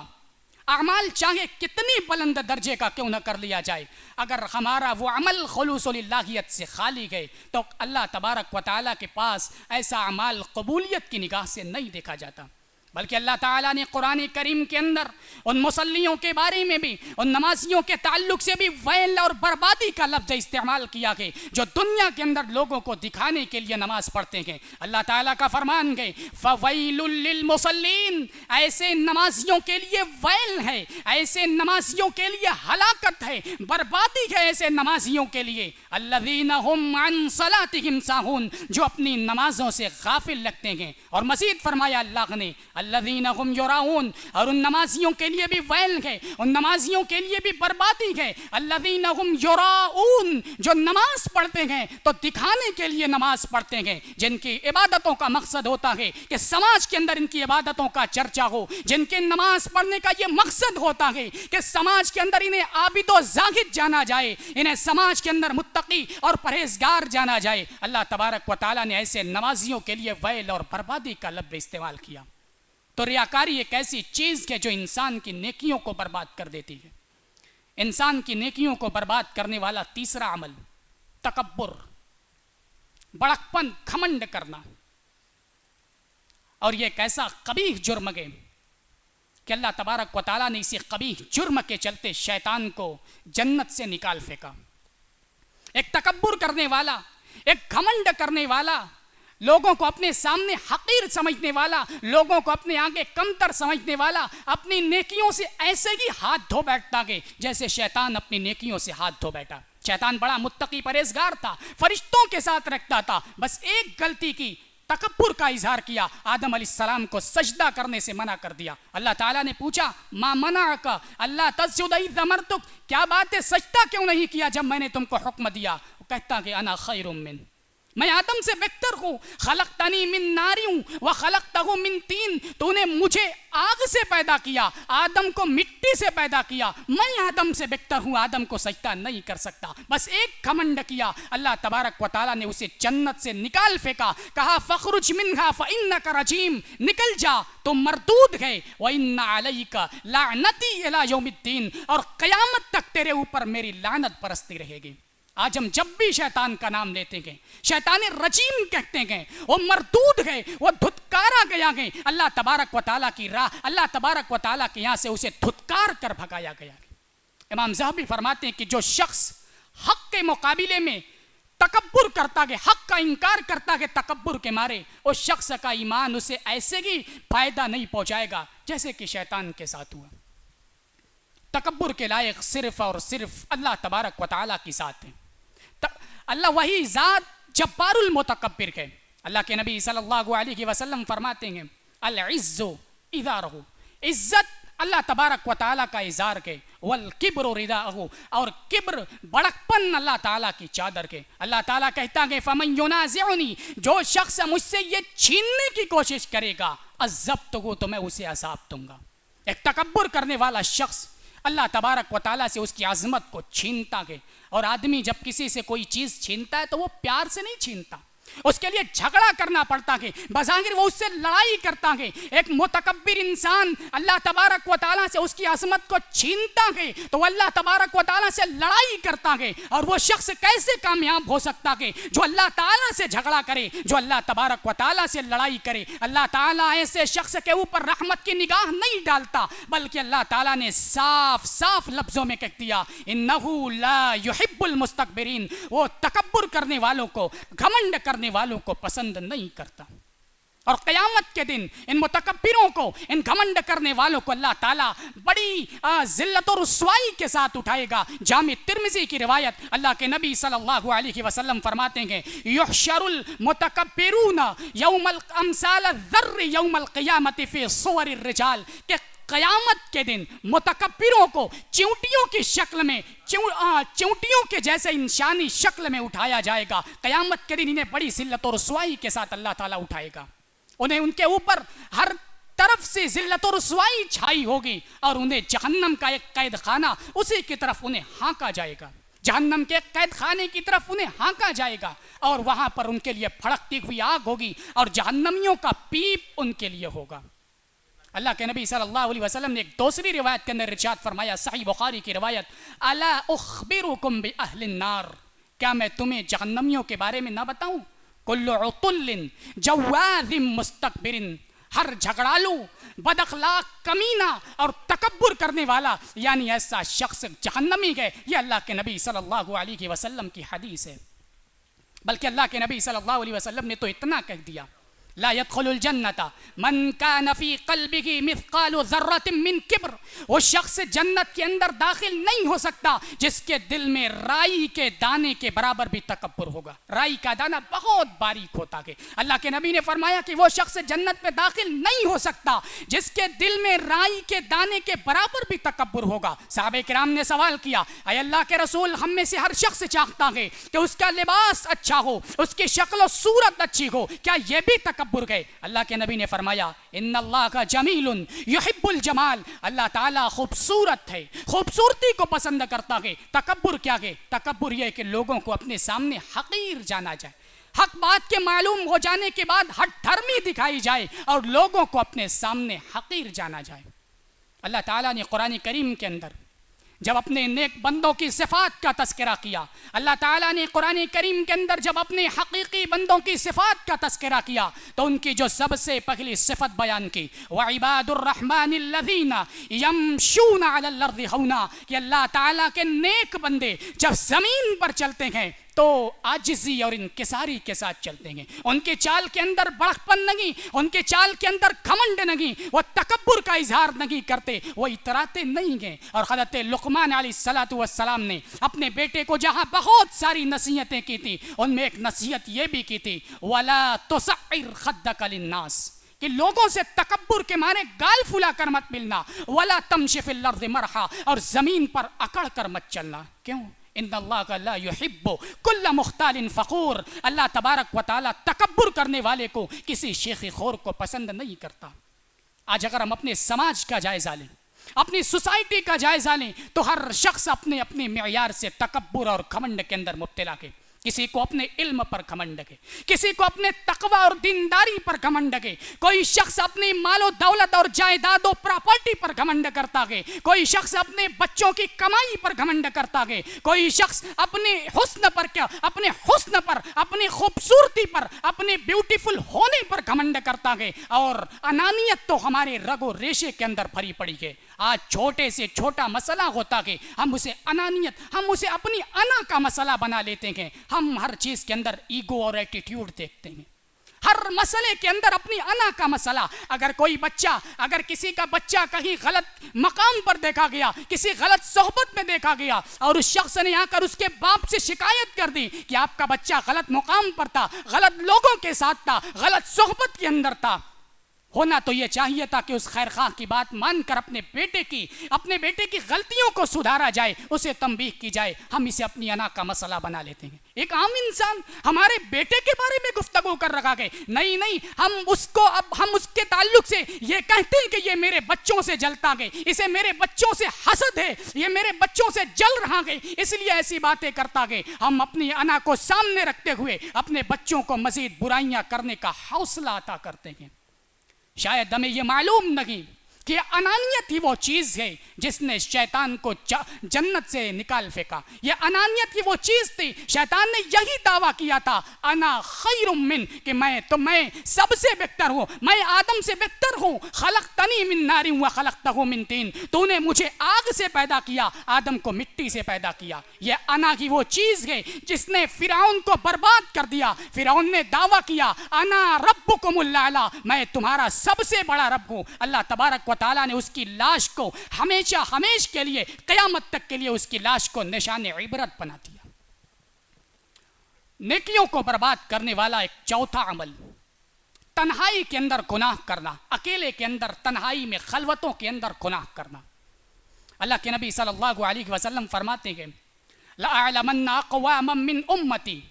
अमाल चाहे कितनी बुलंद दर्जे का क्यों न कर लिया जाए, अगर हमारा वो अमल खुलूसुलिल्लाहियत से खाली गए तो अल्लाह तबारक व तआला के पास ऐसा अमाल कबूलियत की निगाह से नहीं देखा जाता। बल्कि अल्लाह ताला ने कुरान करीम के अंदर उन मुसल्लियों के बारे में भी, उन नमाजियों के ताल्लुक से भी वैल और बर्बादी का लफ्ज़ इस्तेमाल किया है, जो दुनिया के अंदर लोगों को दिखाने के लिए नमाज पढ़ते हैं। अल्लाह ताला का फरमान है फ़वैलुल लिल मुसल्लीन, ऐसे नमाजियों के लिए वैल है, ऐसे नमाजियों के लिए हलाकत है, बर्बादी है ऐसे नमाजियों के लिए। अल्लज़ीना हुम अन सलातिहिम साहून, जो अपनी नमाजों से गाफिल लगते हैं। और मज़ीद फरमाया अल्लाह ने अल्लज़ीना हुम युराऊन, और उन नमाजियों के लिए भी वैल है, उन नमाजियों के लिए भी बर्बादी है। अल्लज़ीना हुम युराऊन, जो नमाज पढ़ते हैं तो दिखाने के लिए नमाज पढ़ते हैं, जिनकी इबादतों का मकसद होता है कि समाज के अंदर इनकी इबादतों का चर्चा हो, जिनके नमाज पढ़ने का ये मकसद होता है कि समाज के अंदर इन्हें आबिद व ज़ाहिद जाना जाए, इन्हें समाज के अंदर मुत्तकी और परहेजगार जाना जाए। अल्लाह तबारक व तआला ने ऐसे नमाजियों के लिए वैल और बर्बादी का लफ्ज़ इस्तेमाल किया। तो रियाकारी एक ऐसी चीज़ है जो इंसान की नेकियों को बर्बाद कर देती है। इंसान की नेकियों को बर्बाद करने वाला तीसरा अमल तकब्बुर, बड़कपन, घमंड करना। और यह एक ऐसा कबीह जुर्म है कि अल्लाह तबारक व तआला ने इसी कबीह जुर्म के चलते शैतान को जन्नत से निकाल फेंका। एक तकब्बुर करने वाला, एक घमंड करने वाला, लोगों को अपने सामने हकीर समझने वाला, लोगों को अपने आगे कमतर समझने वाला, अपनी नेकियों से ऐसे ही हाथ धो बैठता है जैसे शैतान अपनी नेकियों से हाथ धो बैठा। शैतान बड़ा मुत्तकी परहेजगार था, फरिश्तों के साथ रखता था, बस एक गलती की, तकब्बुर का इजहार किया, आदम अलैहिस्सलाम को सजदा करने से मना कर दिया। अल्लाह ताला ने पूछा मा मनाअका अल्ला तस्जुद इज़ अमरतुक, क्या बात है सजदा क्यों नहीं किया जब मैंने तुमको हुक्म दिया। वो कहता कि अना खैरुम मिन, मैं आदम से बेहतर हूँ। खलक़तनी मिन नारियूं व खलक़तहु मिन तीन, तूने मुझे आग से पैदा किया, आदम को मिट्टी से पैदा किया, मैं आदम से बेहतर हूँ, आदम को सजदा नहीं कर सकता। बस एक घमंड किया, अल्लाह तबारक व तआला ने उसे जन्नत से निकाल फेंका। कहा फ़ख़रुज मिन्हा फ़इन्नका रजीम, निकल जा, तो मरदूद है। व इन्ना अलैका लानती इला यौमिद्दीन, और क़यामत तक तेरे ऊपर मेरी लानत बरसती रहेगी। आज हम जब भी शैतान का नाम लेते गए, शैतान रजीम कहते गए, वो मरदूद गए, वो धुतकारा गया गए, अल्लाह तबारक व तआला की राह, अल्लाह तबारक व तआला के यहाँ से उसे धुतकार कर भगाया गया। इमाम ज़हबी फरमाते हैं कि जो शख्स हक के मुकाबले में तकब्बुर करता गया, हक का इनकार करता गया तकब्बुर के मारे, उस शख्स का ईमान उसे ऐसे ही फायदा नहीं पहुंचाएगा जैसे कि शैतान के साथ हुआ। तकब्बुर के लायक सिर्फ और सिर्फ अल्लाह तबारक व तआला की साथ है। अल्लाह वही ज़ात जब्बारुल मुतकब्बिर है। अल्लाह के नबी सल्लल्लाहु अलैहि वसल्लम फरमाते हैं अल इज़्ज़ु इज़ारहु, इज़्ज़त अल्लाह तबारक व तआला का इज़ार के, वल किब्रु रिदाअहु, और किब्र बड़कपन अल्लाह ताला की चादर के। अल्लाह ताला कहता है फमन युनाज़िउनी, जो शख्स मुझसे ये छीनने की कोशिश करेगा अज़्ज़ब्तहु, तो मैं उसे अज़ाब दूंगा। एक तकब्बुर करने वाला शख्स अल्लाह तबारक व तआला से उसकी आज़मत को छीनता है। और आदमी जब किसी से कोई चीज़ छीनता है तो वो प्यार से नहीं छीनता, उसके लिए झगड़ा करना पड़ता है, बज़ाहिर वो उससे लड़ाई करता है। एक मुतकब्बिर इंसान अल्लाह तबारक व तआला से उसकी आज़मत को छीनता है तो अल्लाह तबारक व तआला से लड़ाई करता है। और वो शख्स कैसे कामयाब हो सकता है? जो अल्लाह ताला से झगड़ा करे, जो अल्लाह तबारक व तआला से लड़ाई करे। अल्लाह ताला ऐसे शख्स के ऊपर रहमत की निगाह नहीं डालता, बल्कि अल्लाह ताला ने साफ साफ लफ्ज़ों में कह दिया इन्नहु ला युहिब्बुल मुस्तकबिरीन, वो तकब्बुर करने वालों को, घमंड करने वालों को पसंद नहीं करता। और क़यामत के दिन इन मुतकब्बिरों को, इन घमंड करने वालों को अल्लाह ताला बड़ी ज़िल्लत और रुस्वाई के साथ उठाएगा। जामी तिर्मिज़ी की रिवायत, अल्लाह के नबी सल्लल्लाहु अलैहि वसल्लम फरमाते हैं युहशरुल मुतकब्बिरून यौमल अमसाल ज़र्र यौमल क़ियामति फ़ी सुवरिर रिजाल, के क़यामत के दिन मुतकब्बिरों को चींटियों की शक्ल में, चींटियों के जैसे इंसानी शक्ल में उठाया जाएगा। क़यामत के दिन इन्हें बड़ी ज़िल्लत और रुस्वाई के साथ अल्लाह ताला उठाएगा। उन्हें, उनके ऊपर हर तरफ से ज़िल्लत और रुस्वाई छाई होगी और उन्हें जहन्नम का एक कैद खाना, उसी की तरफ उन्हें हाँका जाएगा। जहन्नम के कैद खाने की तरफ उन्हें हाँका जाएगा और वहाँ पर उनके लिए फड़कती हुई आग होगी और जहन्नमियों का पीप उनके लिए होगा। अल्लाह के नबी सल्लल्लाहु अलैहि वसल्लम ने एक दूसरी रिवायत के अंदर इरशाद फरमाया, सही बुखारी की रिवायत, अला उख़बिरुकुम बि अहलिन नार, क्या मैं तुम्हें जहन्नमियों के बारे में ना बताऊं? कुल्लु उतुल्लिन जवाज़िम मुस्तकबिरिन, हर झगड़ालू, बदअखलाक, कमीना और तकब्बुर करने वाला, यानी ऐसा शख्स जहन्नमी है। ये अल्लाह के नबी सल्लल्लाहु अलैहि वसल्लम की हदीस है। बल्कि अल्लाह के नबी सल्लल्लाहु अलैहि वसल्लम ने तो इतना कह दिया, ला यदखुलुल जन्नता मन कान फी क़ल्बिही मिस्क़ालु ज़र्रतिन मिन किब्र, वो शख्स जन्नत के अंदर दाखिल नहीं हो सकता जिसके दिल में राई के दाने के बराबर भी तकब्बुर होगा। राई का दाना बहुत बारीक होता है। अल्लाह के नबी ने फरमाया कि वो शख्स जन्नत में दाखिल नहीं हो सकता जिसके दिल में राई के दाने के बराबर भी तकब्बुर होगा। सहाबे किराम ने सवाल किया, अय अल्लाह के रसूल, हम में से हर शख्स चाहता है कि उसका लिबास अच्छा हो, उसकी शक्ल सूरत अच्छी हो, क्या यह भी तकब्बुर गए? अल्लाह के नबी ने फरमाया इन्नल्लाह का जमीलुन युहिब्बुल जमाल, अल्लाह ताला खूबसूरत है, खूबसूरती को पसंद करता है। तकब्बुर क्या है? तकब्बुर यह कि लोगों को अपने सामने हकीर जाना जाए, हक बात के मालूम हो जाने के बाद हठधर्मी दिखाई जाए और लोगों को अपने सामने हकीर जाना जाए। अल्लाह ताला ने कुरान करीम के अंदर जब अपने नेक बंदों की सिफात का तस्करा किया, अल्लाह ताला ने कुरान करीम के अंदर जब अपने हकीकी बंदों की सिफात का तस्करा किया तो उनकी जो सबसे पहली सिफत बयान की, व इबादुर रहमानिल्लज़ीना यमशूना अलल अर्ज़ि हौना, कि अल्लाह ताला के नेक बंदे जब ज़मीन पर चलते हैं तो आजिज़ी और इनकिसारी के साथ चलते हैं। उनके चाल के अंदर बड़कपन नहीं, उनके चाल के अंदर घमंड नहीं, वो तकब्बुर का इजहार नहीं करते, वो इतराते नहीं हैं। और हज़रत लुक़मान अलैहिस्सलातु वस्सलाम ने अपने बेटे को जहाँ बहुत सारी नसीहतें की थी, उनमें एक नसीहत ये भी की थी, वला तुसअ्इर खद्दक लिन्नास, कि लोगों से तकब्बुर के मारे गाल फुला कर मत मिलना, वला तमशी फिल अर्ज़ि मरहा, और ज़मीन पर अकड़ कर मत चलना। क्यों? इन्नल्लाह ला युहिब्बु कुल्ल मुख्तालिन फ़ख़ूर, अल्लाह तबारक व तआला तकब्बुर करने वाले को, किसी शेखी खोर को पसंद नहीं करता। आज अगर हम अपने समाज का जायज़ा लें, अपनी सोसाइटी का जायज़ा लें, तो हर शख्स अपने अपने मेयार से तकब्बुर और घमंड के अंदर मुब्तला है। किसी को अपने इल्म पर घमंड है, किसी को अपने तकवा और दीनदारी पर घमंड है, कोई शख्स अपनी मालो दौलत और जायदादों प्रॉपर्टी पर घमंड करता है, कोई शख्स अपने बच्चों की कमाई पर घमंड करता है, कोई शख्स अपने हुस्न पर क्या अपने हुस्न पर, अपनी खूबसूरती पर, अपने ब्यूटीफुल होने पर घमंड करता है। और अनानियत तो हमारे रगो रेशे के अंदर भरी पड़ी है। आज छोटे से छोटा मसला होता है, हम उसे अनानियत, हम उसे अपनी अना का मसला बना लेते हैं। हम हर चीज के अंदर ईगो और एटीट्यूड देखते हैं, हर मसले के अंदर अपनी अना का मसला। अगर कोई बच्चा, अगर किसी का बच्चा कहीं गलत मकाम पर देखा गया, किसी गलत सोहबत में देखा गया और उस शख्स ने आकर उसके बाप से शिकायत कर दी कि आपका बच्चा गलत मुकाम पर था, गलत लोगों के साथ था, गलत सोहबत के अंदर था, होना तो यह चाहिए था कि उस खैरखां की बात मानकर अपने बेटे की गलतियों को सुधारा जाए, उसे तंबीह की जाए। हम इसे अपनी अना का मसला बना लेते हैं। एक आम इंसान हमारे बेटे के बारे में गुफ्तगू कर रखा है, नहीं हम उसके ताल्लुक से ये कहते हैं कि ये मेरे बच्चों से जलता है, इसे मेरे बच्चों से हसद है, ये मेरे बच्चों से जल रहा है, इसलिए ऐसी बातें करता है। हम अपनी अना को सामने रखते हुए अपने बच्चों को मजीद बुराइयां करने का हौसला अता करते हैं। शायद हमें यह मालूम नहीं कि अनानियत ही वो चीज है जिसने शैतान को जन्नत से निकाल फेंका। यह अनानियत ही वो चीज थी, शैतान ने यही दावा किया था, अना खैरुम मिन, कि मैं सबसे बेहतर हूं, मैं आदम से बेहतर हूं। खलक़तनी मिन नारि व खलक़तहु मिन तीन, तूने मुझे आग से पैदा किया, आदम को मिट्टी से पैदा किया। यह अना की वो चीज है जिसने फिरौन को बर्बाद कर दिया। फिरौन ने दावा किया, अना रब्बुकुमुल आला, मैं तुम्हारा सबसे बड़ा रब हूं। अल्लाह तबारक ताला ने उसकी लाश को हमेशा के लिए, क़यामत तक के लिए उसकी लाश को निशाने इबरत बना दिया। नेकियों को बर्बाद करने वाला एक चौथा अमल, तन्हाई के अंदर गुनाह करना, अकेले के अंदर, तन्हाई में, खलवतों के अंदर गुनाह करना। अल्लाह के नबी सल्लल्लाहु अलैहि वसल्लम फरमाते हैं, लअअलमन्ना अक़वामम मिन उम्मती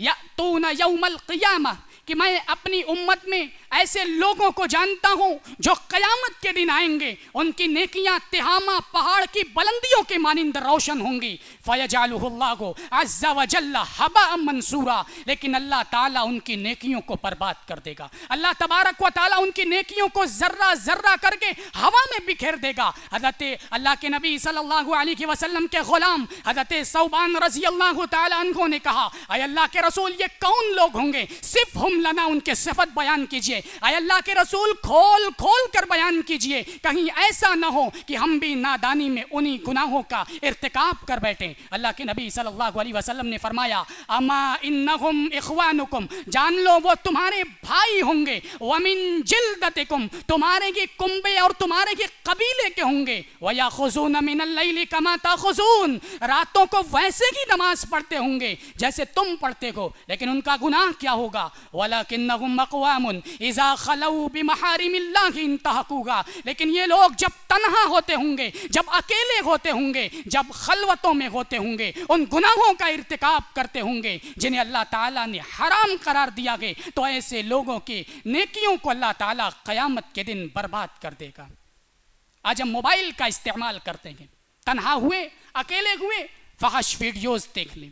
यअतूना यौमल क़ियामह, कि मैं अपनी उम्मत में ऐसे लोगों को जानता हूं जो क़यामत के दिन आएंगे, उनकी नेकियां तिहामा पहाड़ की बुलंदियों के मानिंद रोशन होंगी। फयजालुहुल्लाहु अज़्ज़ा व जल्ला हबाअ मंसूरा, लेकिन अल्लाह ताला उनकी नेकियों को बर्बाद कर देगा। अल्लाह तबारक व ताला उनकी नेकियों को जर्रा जर्रा करके हवा में बिखेर देगा। हज़रत अल्लाह के नबी सल्लल्लाहु अलैहि वसल्लम के गुलाम हज़रत सौबान रज़ी अल्लाह ताला अन्हु ने कहा, ऐ अल्लाह के रसूल, ये कौन लोग होंगे? सिर्फ हम लना, उनके सिफत बयान कीजिए। ऐ अल्लाह के रसूल, खोल खोल कर बयान कीजिए, कहीं ऐसा ना हो कि हम भी नादानी में उन्हीं गुनाहों का इर्तिकाब कर बैठे। अल्लाह के नबी सल्लल्लाहु अलैहि वसल्लम ने फरमाया, अमा इन्नहुम इख्वानुकुम, जान लो वो तुम्हारे भाई होंगे, वमिन जिल्दतिकुम, तुम्हारे के कुंबे और तुम्हारे के कबीले के होंगे, वयाखुज़ून मिनल लैली कमा ताखुज़ून, रातों को वैसे ही नमाज पढ़ते होंगे जैसे तुम पढ़ते हो, लेकिन उनका गुनाह क्या होगा? वलाकिन्नहुम अक़वामुन इज़ा खलऊ बिमहारिमिल्लाहि इंतहकुहा, लेकिन ये लोग जब तन्हा होते होंगे, जब अकेले होते होंगे, जब खलवतों में होते होंगे, उन गुनाहों का इर्तिकाब करते होंगे जिन्हें अल्लाह ताला ने हराम करार दिया गया, तो ऐसे लोगों की नेकियों को अल्लाह ताला क़यामत के दिन बर्बाद कर देगा। आज हम मोबाइल का इस्तेमाल करते हैं, तन्हा हुए, अकेले हुए, फहश वीडियोस देख ली,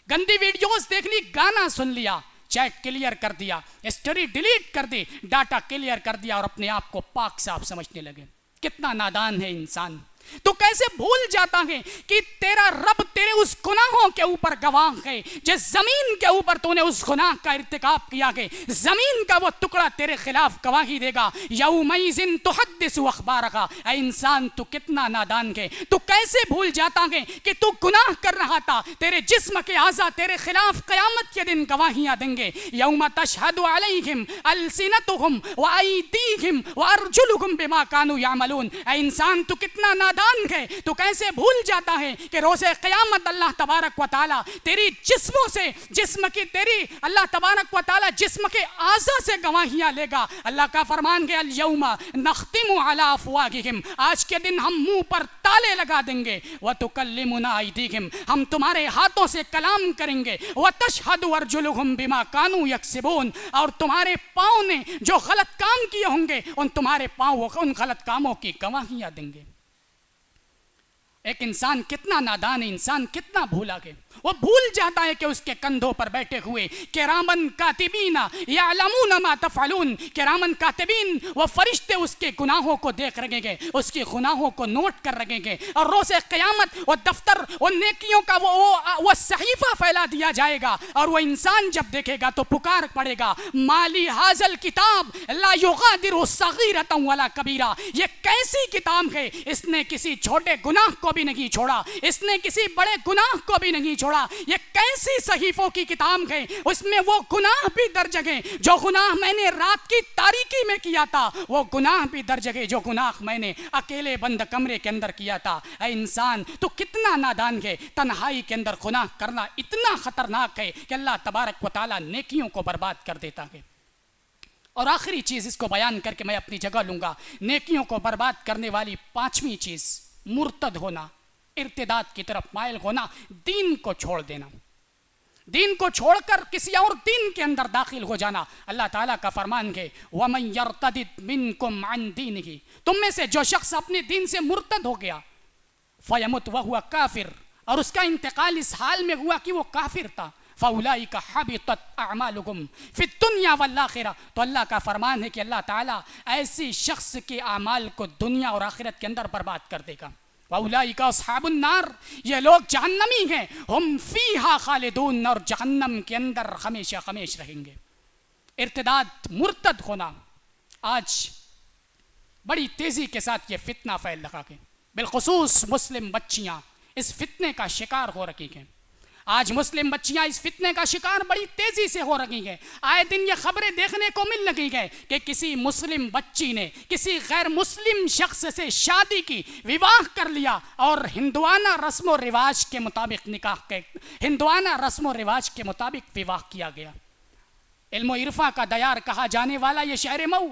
गंदी वीडियोस देख ली, गाना सुन लिया, चैट क्लियर कर दिया, स्टोरी डिलीट कर दी, डाटा क्लियर कर दिया और अपने आप को पाक साफ समझने लगे। कितना नादान है इंसान। तो कैसे भूल जाता है कि तेरा रब तेरे उस गुनाहों के ऊपर गवाह है, जिस जमीन के ऊपर तूने उस गुनाह का इर्तिकाब किया है, जमीन का वो टुकड़ा तेरे खिलाफ गवाही देगा। यौमइज़िन तुहद्दिसु अख़बारहा, ऐ इंसान तू कितना नादान है। तू कैसे भूल जाता है कि तू गुनाह कर रहा था, तेरे जिस्म के आज़ा तेरे खिलाफ क़यामत के दिन गवाहियां देंगे। यौम तशहदु अलैहिम अलसिनतुहुम व अयदीहिम व अर्जुलुहुम बिमा कानू यामलून, ऐ इंसान तू कितना नादान है। तो कैसे भूल जाता है कि रोज़े क़यामत अल्लाह तबारक व तआला तेरी जिस्मों से, जिस्म की तेरी अल्लाह तबारक व तआला जिस्म के आज़ा से गवाहियां लेगा। अल्लाह का फरमान है, अल यौमा नख्तिमु अला अफ़वाहिहिम, आज के दिन हम मुंह पर ताले लगा देंगे। व तुकल्लिमुना अयदीहिम, हम तुम्हारे हाथों से कलाम करेंगे। व तशहदु अर्जुलुहुम बिमा कानू यक्सिबून, और तुम्हारे पाँव ने जो गलत काम किए होंगे उन तुम्हारे पाँव उन गलत कामों की गवाहियां देंगे। एक इंसान कितना नादान है, इंसान कितना भूला के वो भूल जाता है कि उसके कंधों पर बैठे हुए किरामन कातिबीना यालमून मा तफअलून, किरामन कातिबीन वो फरिश्ते उसके गुनाहों को देख रखेंगे, उसके गुनाहों को नोट कर रखेंगे और रोज़े क़यामत वो दफ्तर वो नेकियों का वो सहीफ़ा फैला दिया जाएगा और वो इंसान जब देखेगा तो पुकार पड़ेगा, माली हाज़ल किताब ला युगादिरु सगीरतन वला कबीरा, ये कैसी किताब है, इसने किसी छोटे गुनाह को भी नहीं छोड़ा, इसने किसी बड़े गुनाह को भी नहीं छोड़ा। ये कैसी सहीफों की किताब है, उसमें वो गुनाह भी दर्ज है जो गुनाह मैंने रात की तारीकी में किया था, वो गुनाह भी दर्ज है जो गुनाह मैंने अकेले बंद कमरे के अंदर किया था। ऐ इंसान तो कितना नादान है, तन्हाई के अंदर गुनाह करना इतना खतरनाक है कि अल्लाह तबारक व तआला नेकियों को बर्बाद कर देता है। और आखिरी चीज इसको बयान करके मैं अपनी जगह लूंगा, नेकियों को बर्बाद करने वाली पांचवी चीज मुर्तद होना, इर्तिदाद की तरफ माइल होना, दीन को छोड़ देना, दीन को छोड़कर किसी और दीन के अंदर दाखिल हो जाना। अल्लाह ताला का फरमान है, वमन यर्तदिद मिनकुम अन दीनिही, तुम में से जो शख्स अपने दीन से मुर्तद हो गया, फयमुत वहुवा काफिर, और उसका इंतकाल इस हाल में हुआ कि वो काफिर था, फ़उलाइका हबितत अअमालुहुम फिद दुनिया वल आखिरा, तो अल्लाह का फरमान है कि अल्लाह ताला ऐसी शख्स के अमाल को दुनिया और आखिरत के अंदर बर्बाद कर देगा। वउलाइका अस्हाबुन नार, ये लोग जहन्नमी हैं, हम फीहा खालिदून, और जहन्नम के अंदर हमेशा हमेशा रहेंगे। इर्तिदाद मुर्तद होना आज बड़ी तेजी के साथ ये फितना फैल रहा है, बिलखुसूस मुस्लिम बच्चियां इस फितने का शिकार हो रही हैं। आज मुस्लिम बच्चियां इस फितने का शिकार बड़ी तेजी से हो रही हैं। आए दिन ये खबरें देखने को मिल रही है कि किसी मुस्लिम बच्ची ने किसी गैर मुस्लिम शख्स से शादी की, विवाह कर लिया और हिंदुआना रस्म रिवाज के मुताबिक निकाह के, हिंदुआना रस्म रिवाज के मुताबिक विवाह किया गया। इल्म इरफा का दयार कहा जाने वाला ये शहर मऊ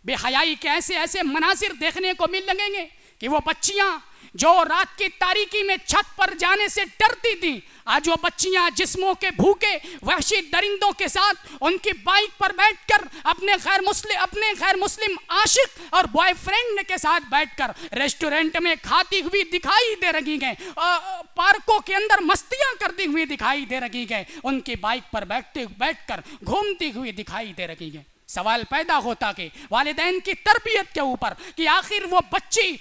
बेहयाई के ऐसे ऐसे मनासिर देखने को मिल लगेंगे कि वो बच्चियां जो रात की तारीकी में छत पर जाने से डरती थी, आज वो बच्चियां जिस्मों के भूखे वहशी दरिंदों के साथ उनकी बाइक पर बैठकर अपने गैर मुस्लिम आशिक और बॉयफ्रेंड के साथ बैठकर रेस्टोरेंट में खाती हुई दिखाई दे रही हैं, पार्कों के अंदर मस्तियां करती हुई दिखाई दे रही हैं, उनकी बाइक पर बैठकर घूमती हुई दिखाई दे रही हैं। सवाल पैदा होता कि वालिदैन की तरबियत के ऊपर कि आखिर वो बच्ची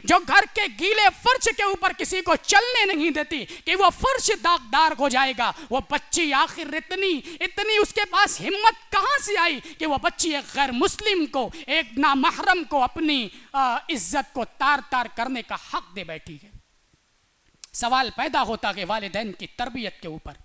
जो घर के गीले फर्श के ऊपर किसी को चलने नहीं देती कि वो फर्श दागदार हो जाएगा, वो बच्ची आखिर इतनी उसके पास हिम्मत कहाँ से आई कि वो बच्ची एक गैर मुस्लिम को, एक नामहरम को अपनी इज्जत को तार तार करने का हक दे बैठी है। सवाल पैदा होता कि वालिदैन की तरबियत के ऊपर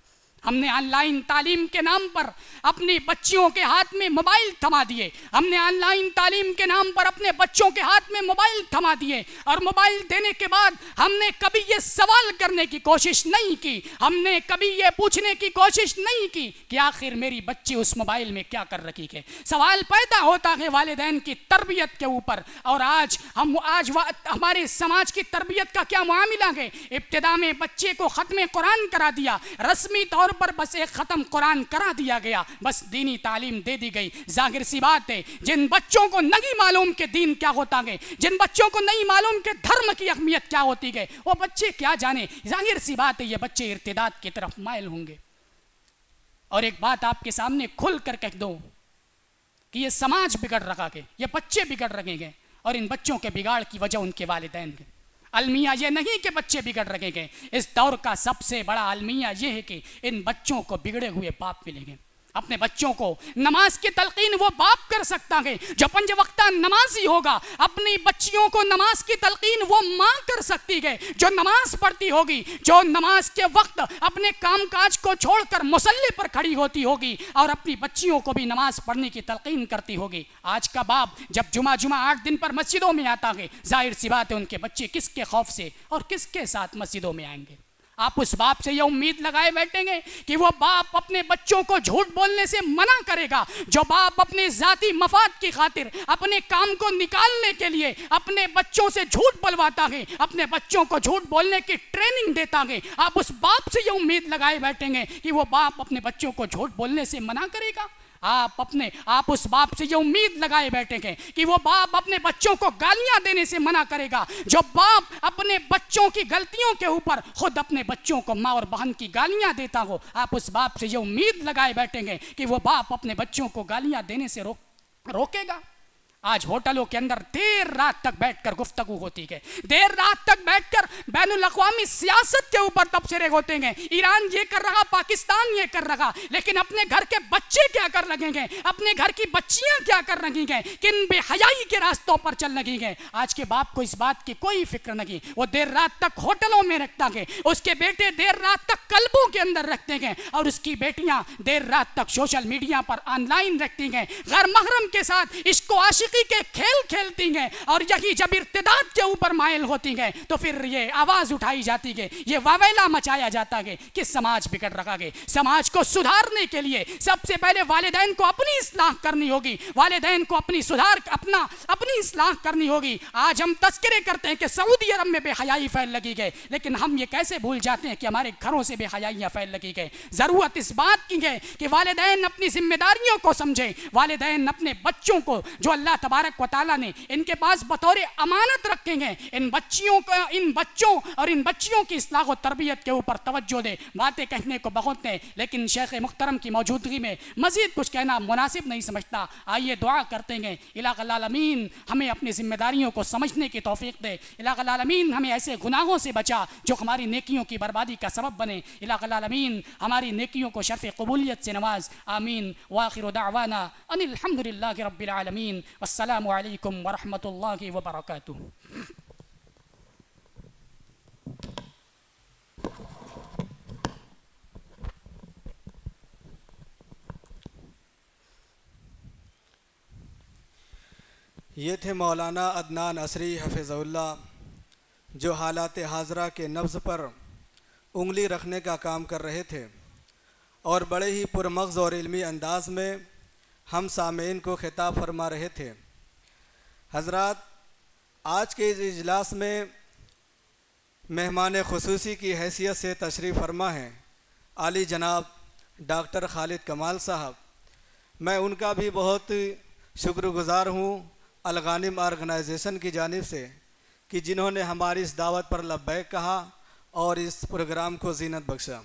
हमने ऑनलाइन तालीम के नाम पर अपनी बच्चियों के हाथ में मोबाइल थमा दिए, हमने ऑनलाइन तालीम के नाम पर अपने बच्चों के हाथ में मोबाइल थमा दिए, और मोबाइल देने के बाद हमने कभी ये सवाल करने की कोशिश नहीं की, हमने कभी ये पूछने की कोशिश नहीं की कि आखिर मेरी बच्ची उस मोबाइल में क्या कर रही है। सवाल पैदा होता है वालिदैन की तरबियत के ऊपर। और आज हमारे समाज की तरबियत का क्या मामला है। इब्तिदा में बच्चे को खत्म कुरान करा दिया, रस्मी तौर पर बस एक खत्म कुरान करा दिया गया, बस दीनी तालीम दे दी गई। जाहिर सी बात है जिन बच्चों को नहीं मालूम कि दीन क्या होता है, जिन बच्चों को नहीं मालूम कि धर्म की अहमियत क्या होती है, वो बच्चे क्या जाने। जाहिर सी बात है ये बच्चे इर्तिदाद की तरफ माइल होंगे। और एक बात आपके सामने खुल कर कह दो कि ये समाज बिगड़ रहा है, ये बच्चे बिगड़ रहे हैं, और इन बच्चों के बिगाड़ की वजह उनके वालिदैन है। अलमिया ये नहीं कि बच्चे बिगड़ रहे हैं, इस दौर का सबसे बड़ा अलमिया ये है कि इन बच्चों को बिगड़े हुए बाप मिलेंगे। अपने बच्चों को नमाज की तलकीन वो बाप कर सकता है जो पंज वक्ता नमाजी होगा, अपनी बच्चियों को नमाज की तलकीन वो माँ कर सकती है जो नमाज पढ़ती होगी, जो नमाज के वक्त अपने कामकाज को छोड़कर मुसल्ले पर खड़ी होती होगी और अपनी बच्चियों को भी नमाज पढ़ने की तलकीन करती होगी। आज का बाप जब जुमा 8 दिन पर मस्जिदों में आता है, जाहिर सी बात है उनके बच्चे किसके खौफ से और किसके साथ मस्जिदों में आएंगे। आप उस बाप से यह उम्मीद लगाए बैठेंगे कि वो बाप अपने बच्चों को झूठ बोलने से मना करेगा, जो बाप अपने जाती मफाद की खातिर अपने काम को निकालने के लिए अपने बच्चों से झूठ बोलवाता है, अपने बच्चों को झूठ बोलने की ट्रेनिंग देता है। आप उस बाप से यह उम्मीद लगाए बैठेंगे कि वो बाप अपने बच्चों को झूठ बोलने से मना करेगा। आप उस बाप से ये उम्मीद लगाए बैठेंगे कि वो बाप अपने बच्चों को गालियां देने से मना करेगा। जो बाप अपने बच्चों की गलतियों के ऊपर खुद अपने बच्चों को माँ और बहन की गालियां देता हो, आप उस बाप से ये उम्मीद लगाए बैठेंगे कि वो बाप अपने बच्चों को गालियां देने से रोकेगा। आज होटलों के अंदर देर रात तक बैठकर गुफ्तगू होती है, देर रात तक बैठकर बैनुल अक़वामी सियासत के ऊपर तबसरे होते हैं। ईरान ये कर रहा, पाकिस्तान ये कर रहा, लेकिन अपने घर के बच्चे क्या कर लगेंगे, अपने घर की बच्चियां क्या कर रही हैं, किन बेहयाई के रास्तों पर चल रही हैं। आज के बाप को इस बात की कोई फिक्र नहीं। वो देर रात तक होटलों में रखता है, उसके बेटे देर रात तक क्लबों के अंदर रखते हैं, और उसकी बेटियां देर रात तक सोशल मीडिया पर ऑनलाइन रखती हैं, गैर महरम के साथ इसको आशिक के खेल खेलती हैं। और यही जब इर्तिदाद के ऊपर माइल होती हैं तो फिर ये आवाज उठाई जाती है, ये वावेला मचाया जाता है कि समाज बिगड़ रहा है। समाज को सुधारने के लिए सबसे पहले वालिदैन को अपनी इस्लाह करनी होगी, वालिदैन को अपनी इस्लाह करनी होगी। आज हम तस्करे करते हैं कि सऊदी अरब में बेहयाई फैल लगी है, लेकिन हम ये कैसे भूल जाते हैं कि हमारे घरों से बेहयाइयां फैल लगी है। जरूरत इस बात की है कि वालिदैन अपनी जिम्मेदारियों को समझें, वालिदैन अपने बच्चों को जो अल्लाह तबारक व तआला ने इनके पास बतौर अमानत रखे हैं, इन बच्चों और इन बच्चियों की इस्लाह व तरबियत के ऊपर तवज्जो दे। बातें कहने को बहुत हैं, लेकिन शेख मुहतरम की मौजूदगी में मजीद कुछ कहना मुनासिब नहीं समझता। आइए दुआ करते हैं, इलाहुल आलमीन हमें अपनी जिम्मेदारियों को समझने की तौफीक दे। इलाहुल आलमीन हमें ऐसे गुनाहों से बचा जो हमारी नेकियों की बर्बादी का सबब बने। इलाहुल आलमीन हमारी नेकियों को शर्फ़ क़बूलियत से नवाज। आमीन। व आखिरु दाअवाना अनिल हम्दुलिल्लाहि रब्बिल आलमीन। अस्सलामु अलैकुम व रहमतुल्लाहि व बरकातुहू। ये थे मौलाना अदनान असरी हफ़िज़हुल्लाह, जो हालात हाज़रा के नब्ज़ पर उंगली रखने का काम कर रहे थे और बड़े ही पुरमग़ज़ और इल्मी अंदाज़ में हम सामीन को खिताब फरमा रहे थे। हज़रात, आज के इस इजलास में मेहमान ख़ुसूसी की हैसियत से तशरीफ़ फरमा हैं आली जनाब डॉक्टर खालिद कमाल साहब। मैं उनका भी बहुत शुक्रगुज़ार हूँ अल-गानिम ऑर्गेनाइजेशन की जानिब से कि जिन्होंने हमारी इस दावत पर लब्बैक कहा और इस प्रोग्राम को ज़ीनत बख्शा।